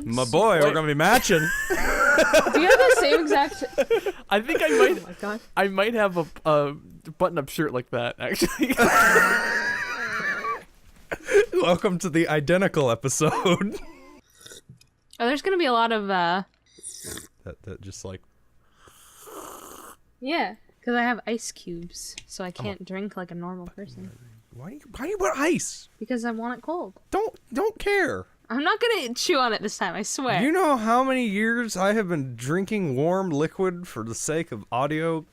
My boy, we're gonna be matching. Do you have the same exact? I think I might. Oh my God. I might have a button-up shirt like that, actually. Welcome to the identical episode. Oh, there's gonna be a lot of that just like. Yeah, because I have ice cubes, so I can't drink like a normal person. Why do you want ice? Because I want it cold. Don't care. I'm not gonna chew on it this time, I swear. You know how many years I have been drinking warm liquid for the sake of audio?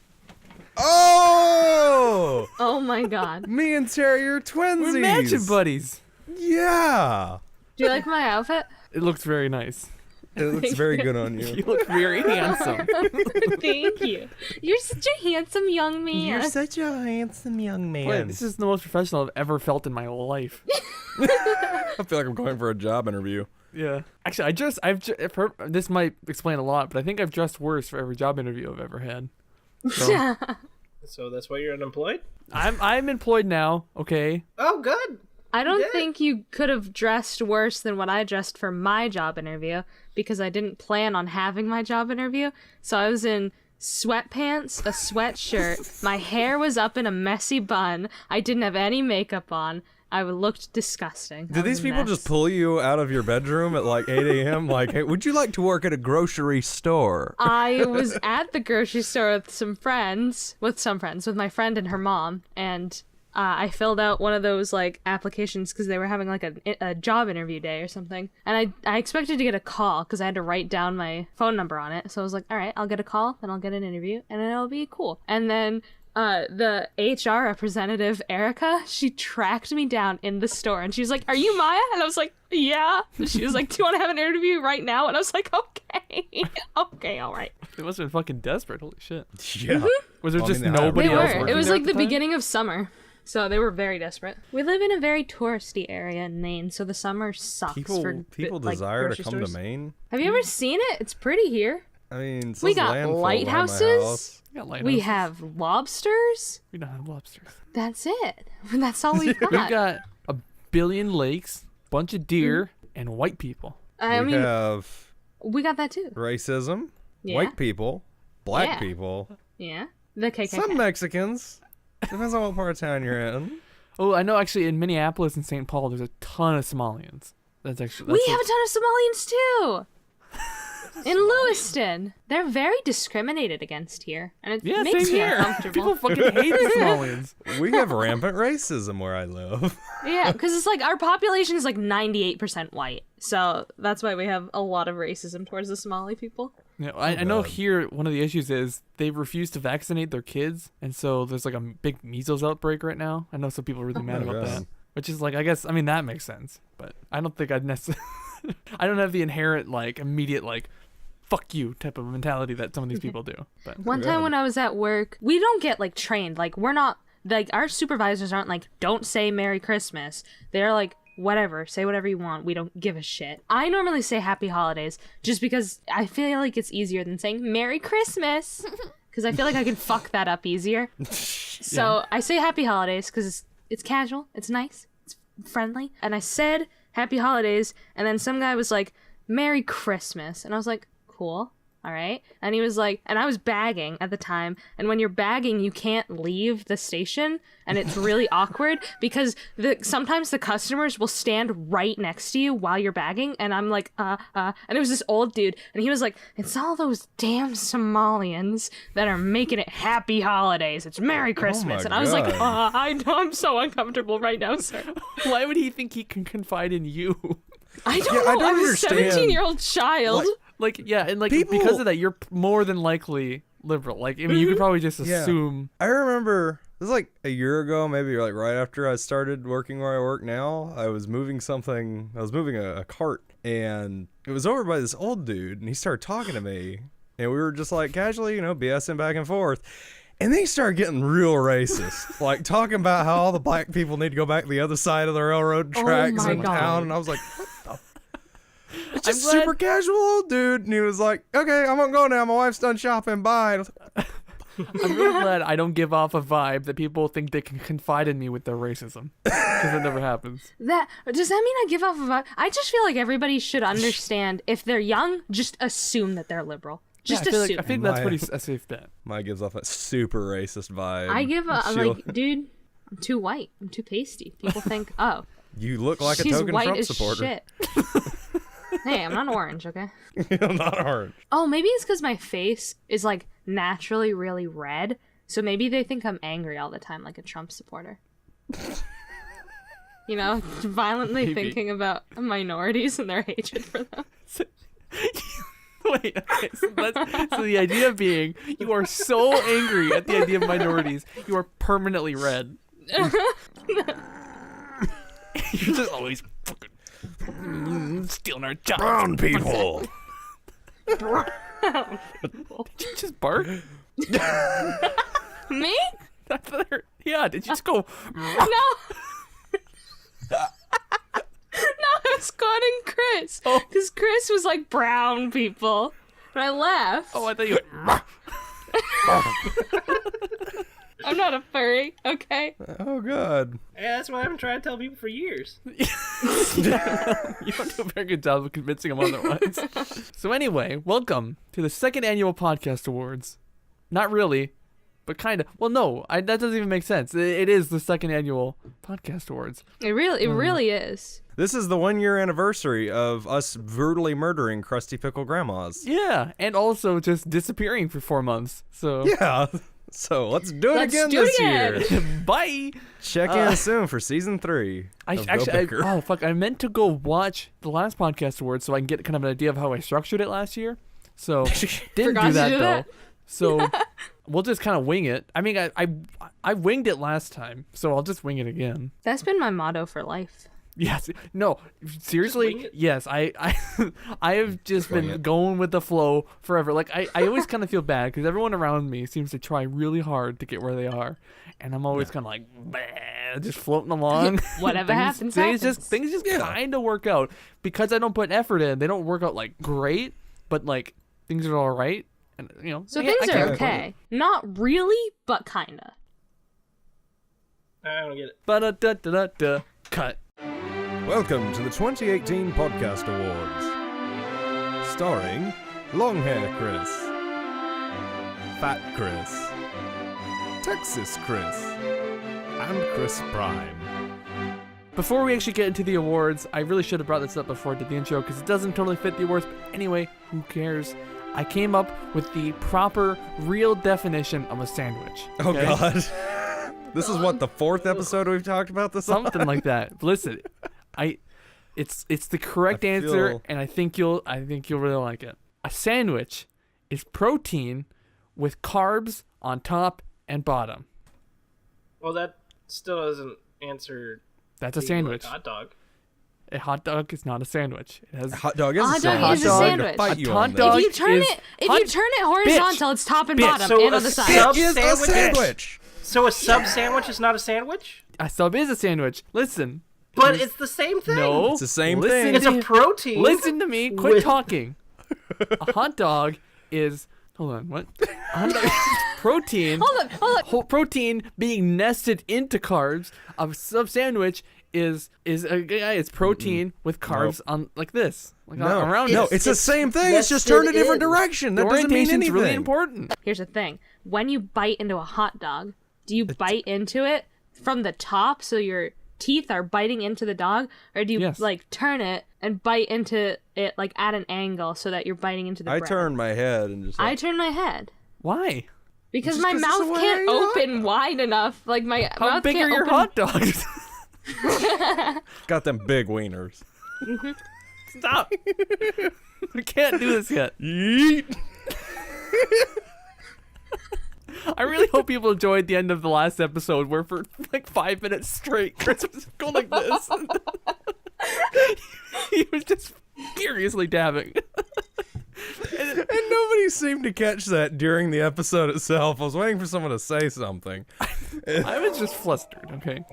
Oh! Oh my God. Me and Terry are twinsies. We're matching buddies. Yeah. Do you like my outfit? It looks very nice. It looks very good on You you. look very handsome. Thank you. You're such a handsome young man. You're such a handsome young man. Wait, this is the most professional I've ever felt in my life. I feel like I'm going for a job interview. Yeah. Actually, this might explain a lot, but I think I've dressed worse for every job interview I've ever had. So, So that's why you're unemployed? I'm employed now, okay? Oh, good. I don't think you could have dressed worse than what I dressed for my job interview because I didn't plan on having my job interview. So I was in sweatpants, a sweatshirt, my hair was up in a messy bun, I didn't have any makeup on, I looked disgusting. Did these people just pull you out of your bedroom at like 8 a.m.? Like, hey, would you like to work at a grocery store? I was at the grocery store with my friend and her mom, and I filled out one of those like applications because they were having like a job interview day or something, and I expected to get a call because I had to write down my phone number on it. So I was like, all right, I'll get a call, then I'll get an interview, and then it'll be cool. And then the HR representative, Erica, she tracked me down in the store and she was like, are you Myia? And I was like, yeah. And she was like, do you want to have an interview right now? And I was like, okay. Okay, all right. They must have been fucking desperate. Holy shit. Yeah. Was there Well, I just mean, they hired nobody They else were. working It was there like at the time? beginning of summer. So they were very desperate. We live in a very touristy area in Maine, so the summer sucks for People like, desire to grocery come stores. to Maine. Have you ever seen it? It's pretty here. I mean, so We does got landfill behind my lighthouses. house. We got lighthouses. We have lobsters. We don't have lobsters. That's it. That's all we've got. We've got a billion lakes, bunch of deer, and white people. I we mean, have we got that too. racism, Yeah. white people, black Yeah. people, Yeah. The KKK. some Mexicans. Depends on what part of town you're in. Oh, I know actually in Minneapolis and St. Paul, there's a ton of Somalians. That's have a ton of Somalians too. In Lewiston. They're very discriminated against here. And it makes same me here. uncomfortable. People fucking hate the Somalians. We have rampant racism where I live. Yeah, because it's like our population is like 98% white. So that's why we have a lot of racism towards the Somali people. Yeah, I know here one of the issues is they refuse to vaccinate their kids, and so there's like a big measles outbreak right now. I know some people are really mad about God. that, which is like, I guess, I mean, that makes sense, but I don't think I'd necessarily, I don't have the inherent like immediate like, fuck you type of mentality that some of these people do. But One time when I was at work, we don't get like trained. Like we're not, like our supervisors aren't like, don't say Merry Christmas. They're like, whatever, say whatever you want, we don't give a shit. I normally say Happy Holidays just because I feel like it's easier than saying Merry Christmas because I feel like I can fuck that up easier. So I say Happy Holidays because it's casual, it's nice, it's friendly. And I said Happy Holidays, and then some guy was like, Merry Christmas, and I was like, cool. All right. And he was like, and I was bagging at the time. And when you're bagging, you can't leave the station. And it's really awkward because sometimes the customers will stand right next to you while you're bagging. And I'm like, And it was this old dude. And he was like, it's all those damn Somalians that are making it Happy Holidays. It's Merry Christmas. And I was like, I'm so uncomfortable right now, sir. why would he think he can confide in you? I don't Yeah, I know. don't I'm a understand. 17-year-old child. Like, yeah, and like People- because of that, you're more than likely liberal. Like, I mean, you could probably just assume. I remember it was like a year ago, maybe like right after I started working where I work now. I was moving something. I was moving a cart, and it was over by this old dude, and he started talking to me, and we were just like casually, BSing back and forth. And then he started getting real racist, like talking about how all the black people need to go back to the other side of the railroad tracks my in God. town. And I was like, what the? It's just I'm glad- super casual old dude. And he was like, okay, I'm gonna go now. My wife's done shopping. Bye. And I was like, I'm really glad I don't give off a vibe that people think they can confide in me with their racism, because it never happens. Does that mean I give off a vibe? I just feel like everybody should understand if they're young, just assume that they're liberal. Just assume. I think that's a safe bet. Myia gives off a super racist vibe. I give like, dude, I'm too white. I'm too pasty. People think, oh, you look like a she's token white Trump as supporter. shit. Hey, I'm not orange, okay? You're not orange. Oh, maybe it's because my face is like naturally really red, so maybe they think I'm angry all the time, like a Trump supporter. You know, violently Maybe. thinking about minorities and their hatred for them. Wait, okay, so the idea being you are so angry at the idea of minorities, you are permanently red. You're just always fucking stealing our jobs. Brown people. Did you just bark? Me? Yeah, did you just go? No. No, I was quoting Chris. Because Chris was like brown people. And I laughed. Oh, I thought you went. I'm not a furry, okay? Oh, God. Yeah, that's what I've been trying to tell people for years. You don't do a very good job of convincing them otherwise. So anyway, welcome to the second annual Podcast Awards. Not really, but kind of. Well, no, that doesn't even make sense. It is the second annual Podcast Awards. It really is. This is the 1-year anniversary of us brutally murdering Krusty Pickle Grandmas. Yeah, and also just disappearing for 4 months. So Yeah. So let's do it again do it this again. year. Bye. Check in soon for season 3. I meant to go watch the last Podcast Awards so I can get kind of an idea of how I structured it last year. So didn't Forgot do to that do though. that. So we'll just kind of wing it. I mean, I winged it last time, so I'll just wing it again. That's been my motto for life. Yes. No. Wing Seriously. it? Yes. I have just Wing been it. going with the flow forever. Like I always kind of feel bad because everyone around me seems to try really hard to get where they are, and I'm always kind of like, "Bleh," just floating along. Whatever happens, things happens. just kind of work out because I don't put effort in. They don't work out like great, but like things are all right, and you know. So I things can't are complain. okay. Not really, but kinda. I don't get it. Ba-da-da-da-da. Cut. Welcome to the 2018 Podcast Awards. Starring Longhair Chris, Fat Chris, Texas Chris, and Chris Prime. Before we actually get into the awards, I really should have brought this up before I did the intro because it doesn't totally fit the awards. But anyway, who cares? I came up with the proper, real definition of a sandwich. Oh, okay? God. This is what, the 4th episode we've talked about this on? Something like that. Listen, it's the correct I answer, feel- and I think you'll really like it. A sandwich is protein with carbs on top and bottom. Well, that still doesn't answer. That's a the, sandwich. like, hot dog. A hot dog is not a sandwich. It has A hot dog is A a hot sandwich. dog is a I'm gonna sandwich. fight A you hot on that. dog If you turn is it hot- horizontal, it's top and Bitch. bottom So and on a the side. sub- It is a Sandwich. sandwich. So a sub sandwich is not a sandwich? A sub is a sandwich. Listen. But it's the same thing. No. It's the same listen thing. It's to- a protein. Listen to me. Quit with- talking. A hot dog is. Hold on. What? A hot dog is protein. Hold on. Whole protein being nested into carbs. A sub sandwich is it's protein with carbs on like this, like around No, it. it's the same thing. It's just turned a different in. direction. The That doesn't mean orientation's anything. really important. Here's the thing. When you bite into a hot dog, do you bite into it from the top so your teeth are biting into the dog, or do you Yes. like turn it and bite into it like at an angle so that you're biting into the I bread? turn my head and just. I turn my head. Why? Because Just my 'cause it's the mouth way can't I eat open wide enough. Like my How mouth big can't are your open. hot dogs? got them big wieners. Stop. We can't do this yet. Yeet. I really hope people enjoyed the end of the last episode where for like 5 minutes straight, Chris was going like this. He was just furiously dabbing. And nobody seemed to catch that during the episode itself. I was waiting for someone to say something. I was just flustered, okay?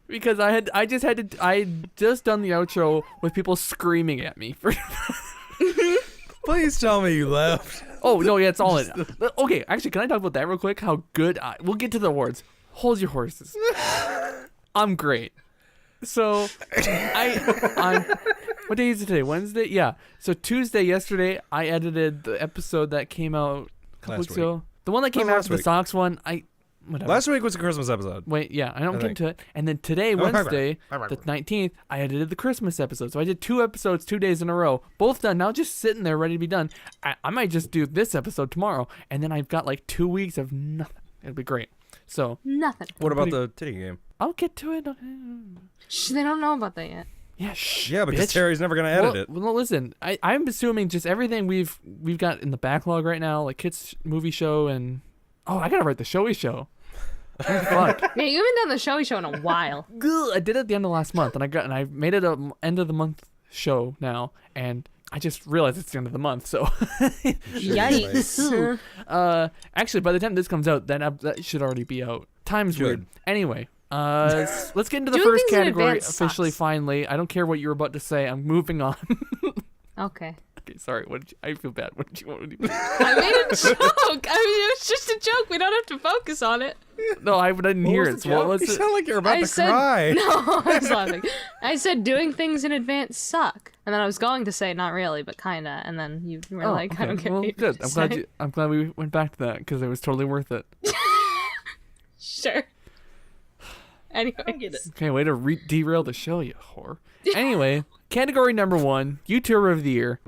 Because I just done the outro with people screaming at me for Please tell me you left. Oh no, yeah, it's all in. Okay, actually, can I talk about that real quick? How good we'll get to the awards. Hold your horses. I'm great. So, I'm. What day is it today? Wednesday? Yeah. So Tuesday, yesterday, I edited the episode that came out a couple weeks ago. The one that came out after the Sox one. Whatever. Last week was a Christmas episode. Wait, yeah, I don't get into it. And then today, Wednesday, the 19th, I edited the Christmas episode. So I did 2 episodes 2 days in a row. Both done. Now just sitting there ready to be done. I might just do this episode tomorrow. And then I've got like 2 weeks of nothing. It'll be great. So Nothing. What about the titty game? I'll get to it. Shh, they don't know about that yet. Yeah, shh. Yeah, because bitch. Terry's never gonna edit it. Well, listen, I'm assuming just everything we've got in the backlog right now, like Kitt's movie show and I gotta write the showy show. Oh, fuck. Yeah, you haven't done the showy show in a while. I did it at the end of last month, and I made it a end of the month show now, and I just realized it's the end of the month, so. Yikes. Actually, by the time this comes out, that should already be out. Time's weird. Anyway, let's get into the Doing first things in category advance officially. sucks. Finally, I don't care what you're about to say. I'm moving on. Okay. Okay, sorry. I feel bad. What did you want to do? I made a joke. I mean, it was just a joke. We don't have to focus on it. No, I didn't hear was it. the So what joke? was You it? sound like you're about I to said cry. no. I was laughing. I said doing things in advance suck, and then I was going to say not really, but kinda, and then you were like, I don't get well, what you're good. saying. I'm glad we went back to that because it was totally worth it. Sure. I don't get Anyways. it. Okay, way to derail the show, you whore. Anyway, category number 1, YouTuber of the Year.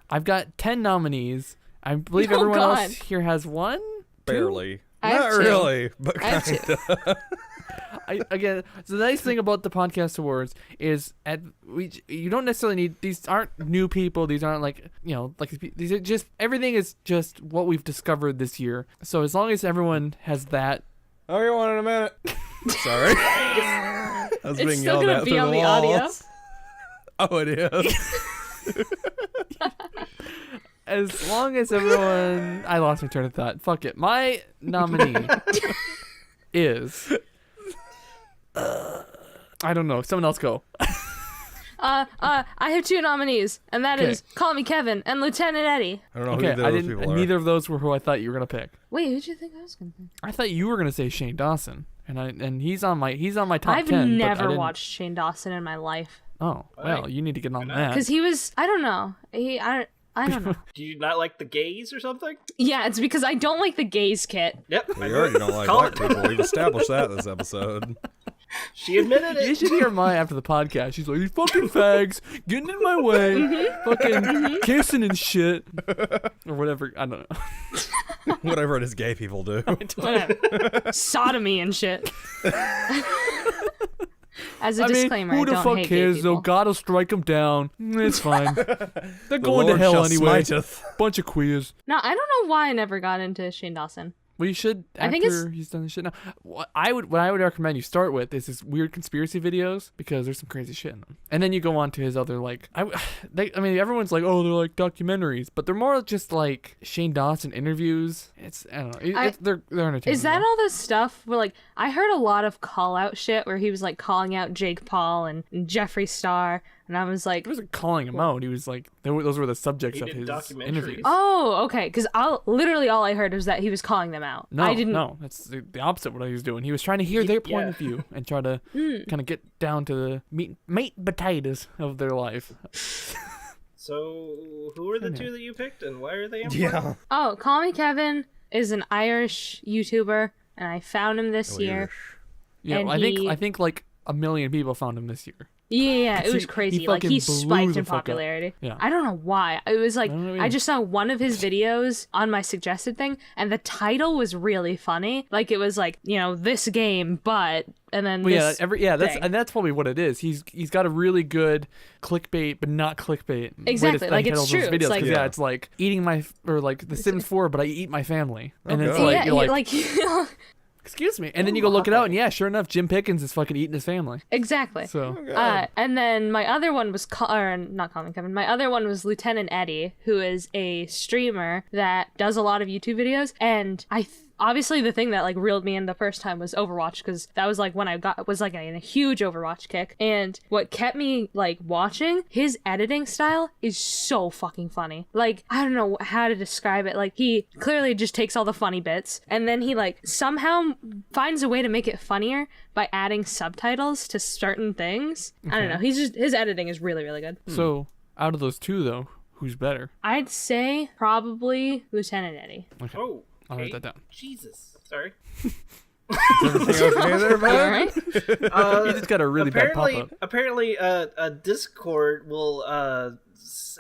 I've got 10 nominees. I believe Oh, everyone God. else here has 1? 2? Barely. I have Not 2. really, but I have kind 2. of. Again, so the nice thing about the podcast awards is you don't necessarily need, these aren't new people, these aren't like these are just, everything is just what we've discovered this year. So as long as everyone has that. Oh, you want in a minute? Sorry. I was It's being still yelled gonna at be through on the the audio. walls. Oh, it is. As long as everyone, I lost my train of thought. Fuck it. My nominee is, I don't know. Someone else go. I have 2 nominees, and that Okay. is Call Me Kevin and Lieutenant Eddie. I don't know Okay, who I those didn't. people are. Neither of those were who I thought you were gonna pick. Wait, who'd you think I was gonna pick? I thought you were gonna say Shane Dawson, and he's on my top I've 10. but I never didn't- watched Shane Dawson in my life. Oh well, you need to get on that. Because he was, I don't know. I don't know. Do you not like the gays or something? Yeah, it's because I don't like the gays, Kit. Yep. Well, you already don't like Call black it. people. We've established that this episode. She admitted You it. should hear Myia after the podcast. She's like, these fucking fags getting in my way, fucking kissing and shit, or whatever. I don't know. Whatever it is gay people do. Whatever. Sodomy and shit. As a disclaimer, who I the don't fuck hate cares gay though? people. God'll strike them down. It's fine. They're The going to Lord hell shall anyway. smiteth. Bunch of queers. No, I don't know why I never got into Shane Dawson. Well, you should I think after he's done this shit. Now, what I would recommend you start with is his weird conspiracy videos because there's some crazy shit in them, and then you go on to his other like I mean everyone's like, oh, they're like documentaries, but they're more just like Shane Dawson interviews. It's I don't know. They're entertaining. Is that though. all this stuff where, like, I heard a lot of call out shit where he was, like, calling out Jake Paul and Jeffree Star, and I was like, He wasn't calling him out. He was like, those were the subjects He of did his documentaries. interviews. oh, okay, because literally all I heard was that he was calling them out. No, I didn't. no, that's the opposite of what he was doing. He was trying to hear their point yeah. of view and try to Hmm. kind of get down to the meat potatoes of their life. So, who are the 2 that you picked, and why are they important? Yeah. Oh, Call Me Kevin is an Irish YouTuber, and I found him this year. Yeah, And I think like 1 million people found him this year. Yeah, it He- was he crazy. Like, fucking he blew spiked the in fuck up. popularity. Yeah. I don't know why. It was like, I don't know I either. just saw one of his videos on my suggested thing, and the title was really funny. Like, it was like, this game, but, and then Well, this that's thing. that's probably what it is. He's got a really good clickbait, but not clickbait. Exactly, like, it's title those true. It's Videos, 'cause, like- yeah, it's like eating like The Sims 4, but I eat my family, and Okay. it's Yeah, like yeah, you're like, like excuse me, and then you go look it out, and yeah, sure enough, Jim Pickens is fucking eating his family. exactly. So And then my other one was, not Colin Kevin, my other one was Lieutenant Eddy, who is a streamer that does a lot of YouTube videos, and obviously the thing that like reeled me in the first time was Overwatch, because that was like when I was like in a huge Overwatch kick. And what kept me like watching, his editing style is so fucking funny. Like, I don't know how to describe it. Like, he clearly just takes all the funny bits and then he like somehow finds a way to make it funnier by adding subtitles to certain things. I don't know. His editing is really, really good. So out of those two though, who's better? I'd say probably Lieutenant Eddy. Okay. Oh, I'll write that down. Jesus. Sorry. Everything okay there, All bud? right. You just got a really bad pop-up. Apparently, a Discord will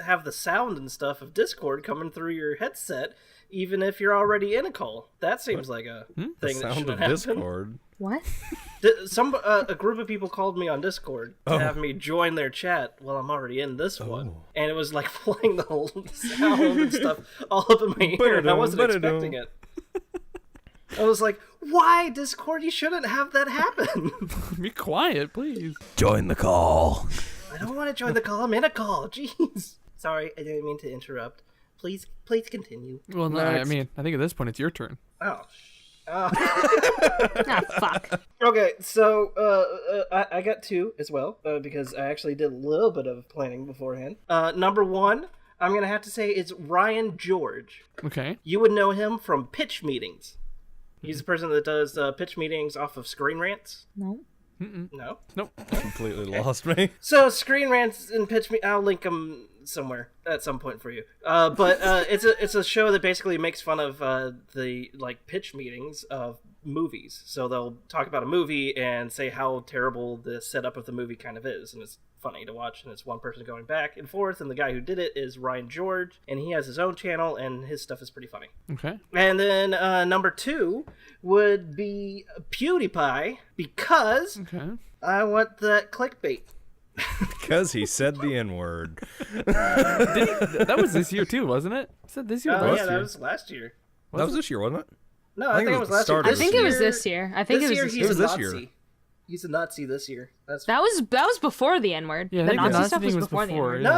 have the sound and stuff of Discord coming through your headset, even if you're already in a call. That seems like a thing that Sound shouldn't of happen. Discord. What? A group of people called me on Discord to have me join their chat while I'm already in this one, and it was like playing the whole sound and stuff all up in my ear, and I wasn't expecting it. I was like, why, Discord? You shouldn't have that happen. Be quiet, please. Join the call. I don't want to join the call. I'm in a call. Jeez. Sorry, I didn't mean to interrupt. Please continue. Well, no, I mean, I think at this point it's your turn. Oh. Ah, fuck. Okay, so I got two as well, because I actually did a little bit of planning beforehand. Number one, I'm going to have to say is Ryan George. Okay. You would know him from pitch meetings. He's the person that does pitch meetings off of Screen Rants. No. No? Nope. Completely lost me. So Screen Rants and pitch me, I'll link them somewhere at some point for you. But it's a show that basically makes fun of the like pitch meetings of movies. So they'll talk about a movie and say how terrible the setup of the movie kind of is, and it's funny to watch, and it's one person going back and forth, and the guy who did it is Ryan George, and he has his own channel, and his stuff is pretty funny. Okay. And then number two would be PewDiePie, because I want that clickbait. Because he said the N-word. That was this year too, wasn't it? I said this year. Oh last yeah, year. that was last year. That was this year, wasn't it? No, I think it was last year. the start of I think it was this year. I think This it was year this he's year. It was a this Nazi. year. He's a Nazi this year. That's That was before the N-word. Yeah, I the think the Nazi Nazi stuff was thing was before the before, N-word. yeah.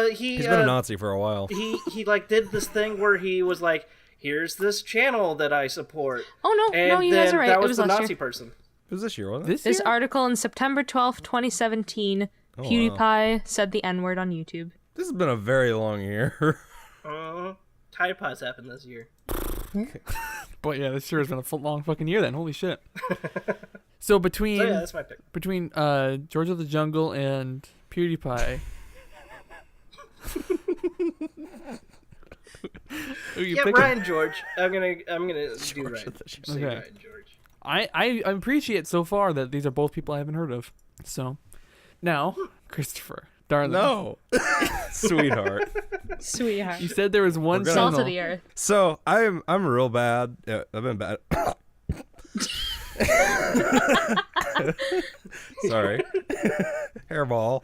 No, He's been a Nazi for a while. he like did this thing where he was like, "Here's this channel that I support." Oh, no, and no, you then guys are right. That It was was the last Nazi year. person. It was this year, wasn't it? This year? article in September 12th, 2017, wow. PewDiePie said the N-word on YouTube. This has been a very long year. Tide Pods happened this year. But yeah, this sure has been a long fucking year then. Holy shit. So between So yeah, that's my pick. between George of the Jungle and PewDiePie. Who you Yeah, picking? Ryan George. I'm gonna do Ryan. Say Okay. Ryan George. I appreciate so far that these are both people I haven't heard of. So now, Christopher, darling. No. Sweetheart. Sweetheart. You said there was one gonna- Salt channel. of the earth. So I'm real bad. I've been bad. Sorry. Hairball.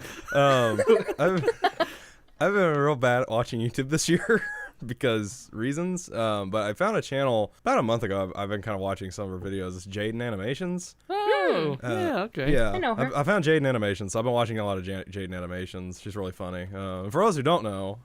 I've been real bad at watching YouTube this year because reasons. But I found a channel about a month ago. I've been kind of watching some of her videos. It's JaidenAnimations. Oh, yeah, okay. Yeah, I know her. I found JaidenAnimations, so I've been watching a lot of JaidenAnimations. She's really funny. For those who don't know,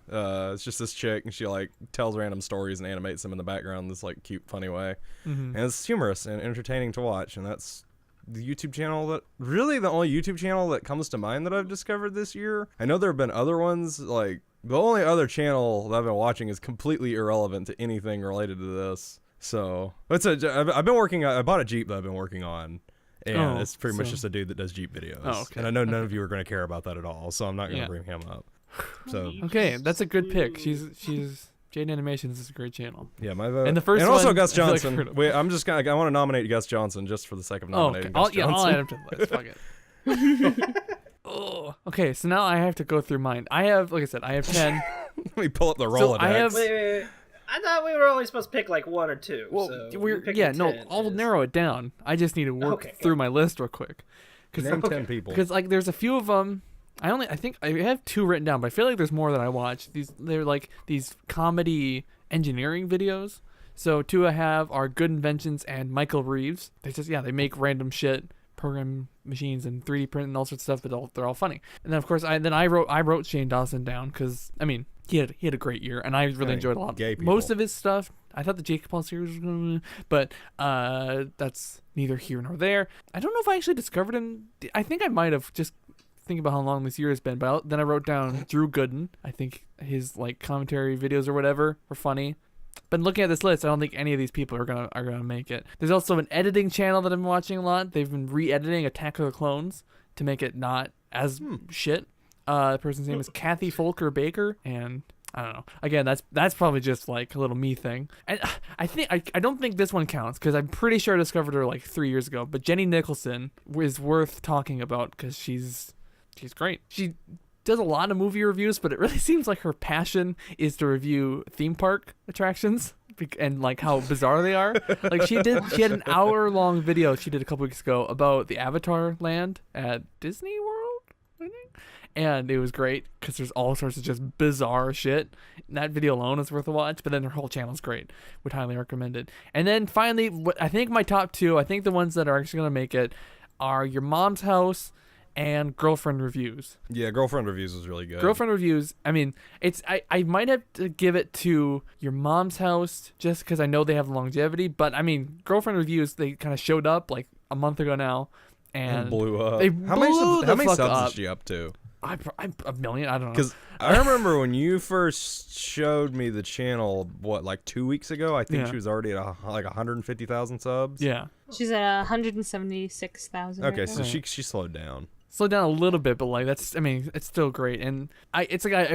it's just this chick, and she like tells random stories and animates them in the background in this like cute, funny way, and it's humorous and entertaining to watch. And that's the YouTube channel that really the only YouTube channel that comes to mind that I've discovered this year. I know there have been other ones. Like the only other channel that I've been watching is completely irrelevant to anything related to this. So I've been working. I bought a Jeep that I've been working on. And it's pretty much just a dude that does Jeep videos. Oh, okay. And I know none of you are going to care about that at all, so I'm not going to Yeah. bring him up. So, Okay, that's a good pick. She's JaidenAnimations is a great channel. yeah, my vote. And the first and also one, Gus I feel like I've Johnson. heard of. Wait, I'm just going to, I want to nominate Gus Johnson just for the sake of Oh, okay. nominating Gus Johnson. I'll add him to the list. Fuck it. Oh, okay, so now I have to go through mine. I have, like I said, I have 10. Let me pull up the So Rolodex. I have- Wait. I thought we were only supposed to pick like one or two. Well, so we're picking yeah, no, 10 I'll is- narrow it down. I just need to work Okay. through my list real quick. Name 10 people. Because like there's a few of them. I think I have 2 written down, but I feel like there's more that I watch. They're like these comedy engineering videos. So 2 I have are Good Inventions and Michael Reeves. They make random shit, program machines and 3D print and all sorts of stuff, but they're all funny. And then of course I wrote Shane Dawson down because I mean he had a great year and I really Hey, enjoyed a lot. gay people. Most of his stuff I thought the Jake Paul series was going to, but that's neither here nor there. I don't know if I actually discovered him. I think I might have, just think about how long this year has been, but then I wrote down Drew Gooden. I think his like commentary videos or whatever were funny. But looking at this list, I don't think any of these people are gonna make it. There's also an editing channel that I've been watching a lot. They've been re-editing Attack of the Clones to make it not as shit. The person's name is Kathy Folker Baker, and I don't know. Again, that's probably just like a little me thing. And I don't think this one counts because I'm pretty sure I discovered her like 3 years ago. But Jenny Nicholson is worth talking about because she's great. She does a lot of movie reviews, but it really seems like her passion is to review theme park attractions and like how bizarre they are. Like she had an hour-long video she did a couple weeks ago about the Avatar land at Disney World, I think. And it was great because there's all sorts of just bizarre shit. And that video alone is worth a watch, but then her whole channel is great. Would highly recommend it. And then finally, I think my top two, I think the ones that are actually going to make it are Your Mom's House and Girlfriend Reviews. Yeah, Girlfriend Reviews was really good. Girlfriend Reviews, I mean, I might have to give it to Your Mom's House just because I know they have longevity, but I mean, Girlfriend Reviews, they kind of showed up like a month ago now and blew up. They How blew many the subs fuck up. is she up to? A million? I don't know. Because I remember when you first showed me the channel, like 2 weeks ago, I think Yeah. she was already at like 150,000 subs. Yeah. She's at 176,000. Okay, right so now. she slowed down. Slowed down a little bit, but like it's still great. And I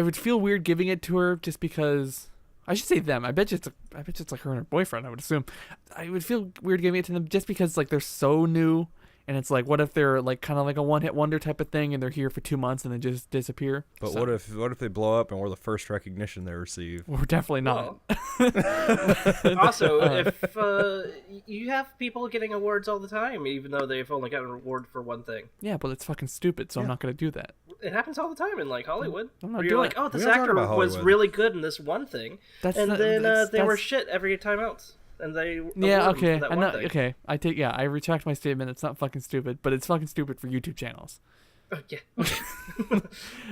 would feel weird giving it to her just because I should say them. I bet you it's like her and her boyfriend, I would assume. I would feel weird giving it to them just because like they're so new. And it's like, what if they're like kind of like a one-hit wonder type of thing, and they're here for 2 months and then just disappear? But So, what if they blow up and we're the first recognition they receive? we're definitely not. Also, if you have people getting awards all the time, even though they've only gotten an award for one thing. Yeah, but it's fucking stupid, so I'm not gonna do that. It happens all the time in like Hollywood. I'm not Where you're doing like, it. oh, this We don't talk actor about was Hollywood. really good in this one thing, That's and not- then that's- they were that's- shit every time else, and they Yeah, award them okay. for that I'm one not thing. okay. I retract my statement. It's not fucking stupid, but it's fucking stupid for YouTube channels. Yeah. Okay.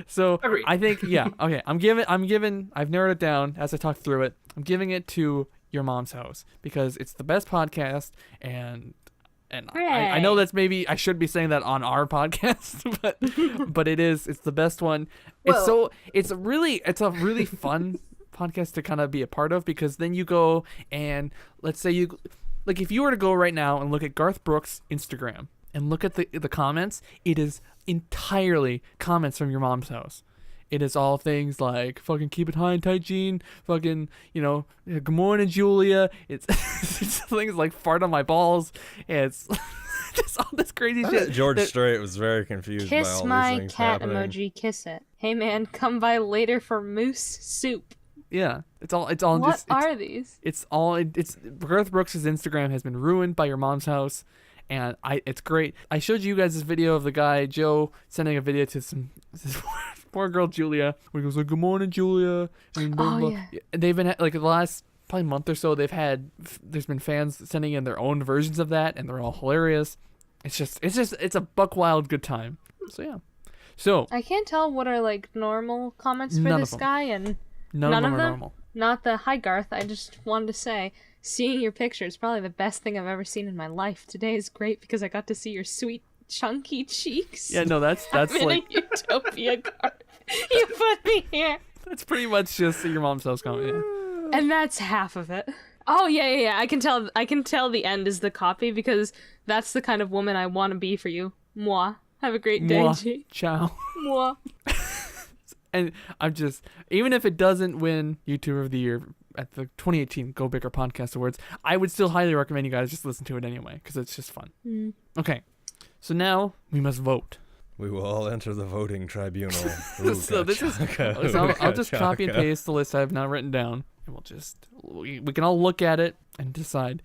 So Agreed. I think okay. I'm giving. I've narrowed it down as I talk through it. I'm giving it to Your Mom's House because it's the best podcast, and I know that's maybe I should be saying that on our podcast, but it is. It's the best one. It's a really fun podcast to kind of be a part of because then you go and let's say you like if you were to go right now and look at Garth Brooks' Instagram and look at the comments, it is entirely comments from Your Mom's House. It is all things like fucking keep it high and tight, Gene. Fucking, good morning, Julia. It's, it's things like fart on my balls. It's just all this crazy shit. George Strait was very confused by Kiss all my these things cat happening. emoji, kiss it. Hey man, come by later for moose soup. Yeah, it's all What just are these? it's Garth Brooks' Instagram has been ruined by Your Mom's House, and it's great. I showed you guys this video of the guy Joe sending a video to this poor girl Julia, where he goes like, "Good morning, Julia," and blah, Oh, blah. yeah. And they've been like the last probably month or so, there's been fans sending in their own versions of that, and they're all hilarious. It's a buck wild good time. So yeah, so I can't tell what are like normal comments for None of this them. guy and none none of of them are them? normal. not the hi Garth. I just wanted to say, seeing your picture is probably the best thing I've ever seen in my life. Today is great because I got to see your sweet chunky cheeks. Yeah, no, that's I'm in like a utopia, Garth. You put me here. that's pretty much just Your Mom's House comment. Yeah. And that's half of it. Oh yeah. I can tell the end is the copy because that's the kind of woman I want to be for you. Moi. Have a great day, Mwah. G. Ciao. Moi. And I'm just, even if it doesn't win YouTuber of the Year at the 2018 GoBicker Podcast Awards, I would still highly recommend you guys just listen to it anyway, because it's just fun. Okay, so now we must vote. We will all enter the voting tribunal. So this is, so I'll just copy and paste the list I have now written down, and we can all look at it and decide.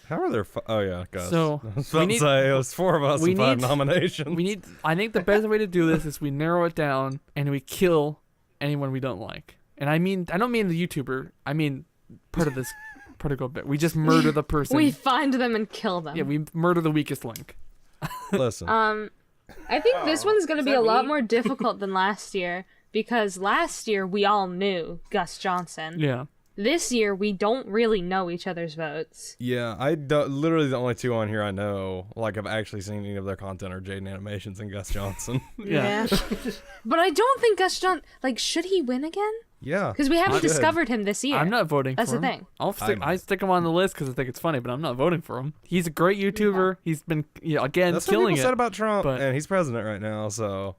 How are there? Oh yeah, Gus. So, I was we about need- to say it was 4 of us we and 5 need- nominations. I think the best way to do this is we narrow it down and we kill anyone we don't like. And I don't mean the YouTuber. I mean part of GoBicker. We just murder the person. We find them and kill them. Yeah, we murder the weakest link. Listen, I think this one's going to is be that a lot me? more difficult than last year because last year we all knew Gus Johnson. Yeah. this year we don't really know each other's votes. Yeah, literally the only two on here I know, like I've actually seen any of their content, are JaidenAnimations and Gus Johnson. Yeah. But I don't think Gus Johnson, like, should he win again? Yeah. Because we haven't Good. discovered him this year. I'm not voting That's for him. the thing. I stick him on the list because I think it's funny, but I'm not voting for him. He's a great YouTuber. He's been, again, That's what killing people it. said about Trump, but- and he's president right now, so.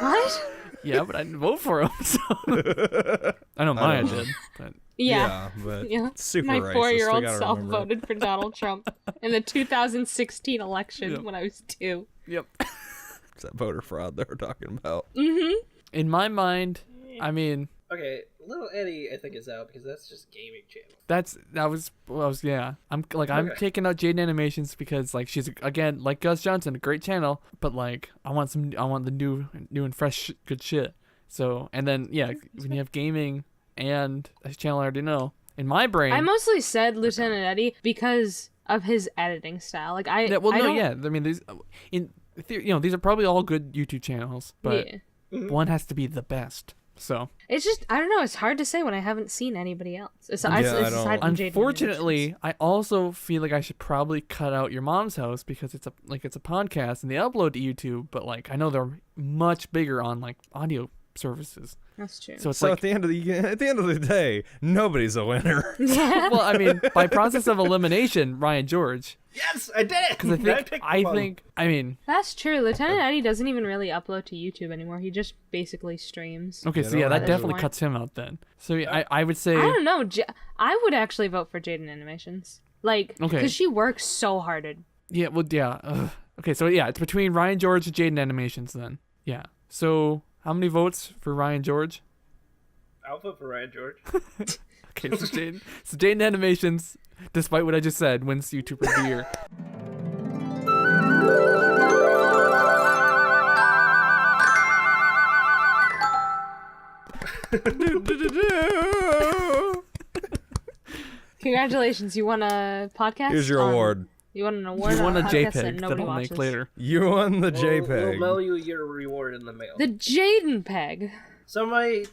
What? Yeah, but I didn't vote for him. So. I know Myia did. But Yeah. But Yeah. super My racist. 4-year-old we gotta self remember. voted for Donald Trump in the 2016 election Yep. when I was 2. yep. It's that voter fraud they were talking about. In my mind, I mean, Okay, Little Eddy, I think, is out because that's just gaming channel. I'm I'm taking out JaidenAnimations because like she's again like Gus Johnson, a great channel, but like I want the new and fresh good shit. So and then when you have gaming and a channel I already know, in my brain, I mostly said Lieutenant Eddy because of his editing style. Like I mean these are probably all good YouTube channels, but yeah. one has to be the best. So It's just I don't know. It's hard to say when I haven't seen anybody else. I don't. Aside from unfortunately, I also feel like I should probably cut out Your Mom's House because it's a podcast and they upload to YouTube, but like I know they're much bigger on like audio services. That's true. So it's So like at the end of the day, nobody's a winner. well, I mean, by process of elimination, Ryan George. Yes, I did it! Because I mean, That's true. Lieutenant Eddy doesn't even really upload to YouTube anymore. He just basically streams. okay, Yeah, so no, that I definitely don't. cuts him out then. So I would say I don't know. I would actually vote for JaidenAnimations. Like, Okay. because she works so hard. Okay, so it's between Ryan George and JaidenAnimations then. Yeah. So how many votes for Ryan George? I'll vote for Ryan George. Okay, so JaidenAnimations, despite what I just said, wins YouTuber of the Year. Congratulations, you won a podcast. Here's your award. You won an award. You won on a podcast that JPEG that nobody I'll watches. make later. You won the We'll JPEG. mail you your reward in the mail. The Jaden Peg. Somebody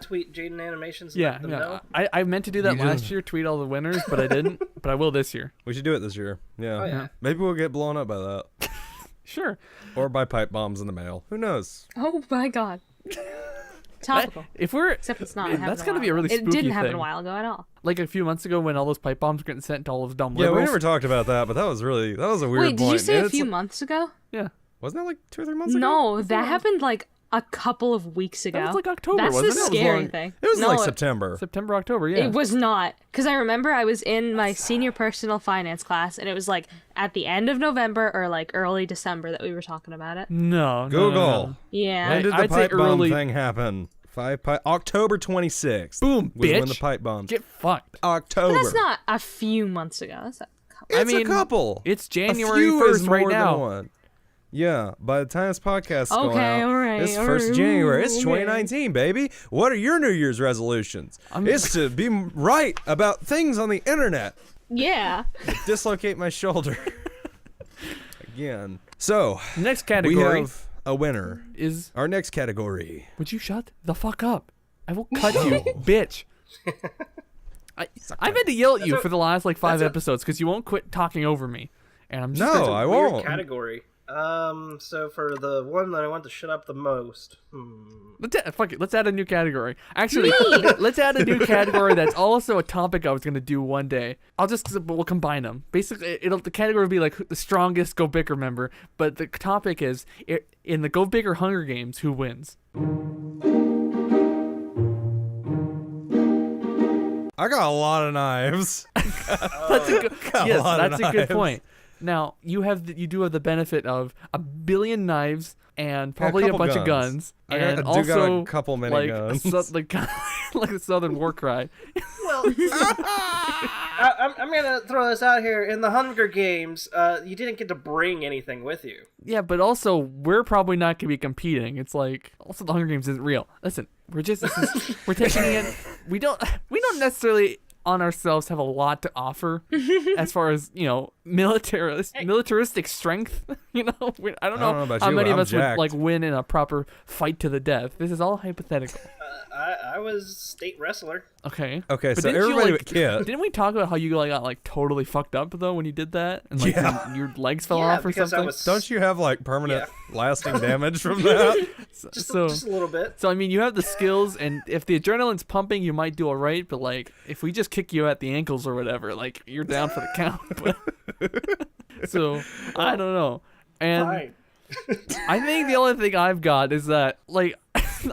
tweet JaidenAnimations. Yeah, let them know. I meant to do that You last did. year, tweet all the winners, but I didn't. But I will this year. We should do it this year. Yeah. Oh, yeah. Maybe we'll get blown up by that. Sure. Or by pipe bombs in the mail. Who knows? Oh my god. Topical. If we're Except it's not. Man, It happened that's a gonna while be a really ago. spooky It didn't happen thing. a while ago at all. like a few months ago when all those pipe bombs were getting sent to all those dumb Yeah, we liberals. never talked about that, but that was a weird Wait, point. did you say And a it's few like- months ago? Yeah. Wasn't that like 2 or 3 months ago? No, that happened like a couple of weeks ago. That was like October, That's wasn't the it? It was scary long- thing. It was no, like September. September, October, yeah. It was not. Because I remember I was in my senior personal finance class, and it was like at the end of November or like early December that we were talking about it. No. Google. Yeah. When did the I'd say pipe bomb early- thing happen? October 26th. Boom, was when bitch. the pipe bombs. Get fucked. October. But that's not a few months ago. That's a couple. It's I mean, a couple. it's A January few is 1st right more than now. one. Yeah, by the time this podcast is going Okay, out, alright, it's alright, 1st January. It's okay. 2019, baby. What are your New Year's resolutions? It's to be right about things on the internet. Yeah. Dislocate my shoulder. Again. So, Next we category have a winner. is... Our next category. Would you shut the fuck up? I will cut you, bitch. I've had to yell at you for the last like 5 episodes because you won't quit talking over me. And I'm just... No, I Weird won't. category. So for the one that I want to shut up the most, Fuck it. Let's add a new category. Actually, let's add a new category that's also a topic I was gonna do one day. We'll combine them. Basically, the category will be like the strongest GoBicker member, but the topic is in the GoBicker Hunger Games, who wins? I got a lot of knives. That's a good. Got a Yes, lot of that's a good knives. point. Now you do have the benefit of 1 billion knives and probably a couple bunch of guns. guns, I and do got also a couple like miniguns. like a Southern war cry. well, I'm gonna throw this out here. In the Hunger Games, you didn't get to bring anything with you. Yeah, but also we're probably not gonna be competing. It's like also the Hunger Games isn't real. Listen, we're taking it. We don't necessarily on ourselves have a lot to offer as far as militaristic strength. You know, I don't know about how you, many but of I'm us jacked. would like win in a proper fight to the death. This is all hypothetical. I was state wrestler. Okay. Okay, But so didn't you, everybody like, but Kitt. Didn't we talk about how you like got like totally fucked up though when you did that and like Yeah. your legs fell Yeah, off or because I something? was Don't you have like permanent lasting damage from that? just so a little bit. So I mean, you have the skills, and if the adrenaline's pumping, you might do all right. But like, if we just kick you at the ankles or whatever, like you're down for the count. But, so I don't know, and Fine. I think the only thing I've got is that like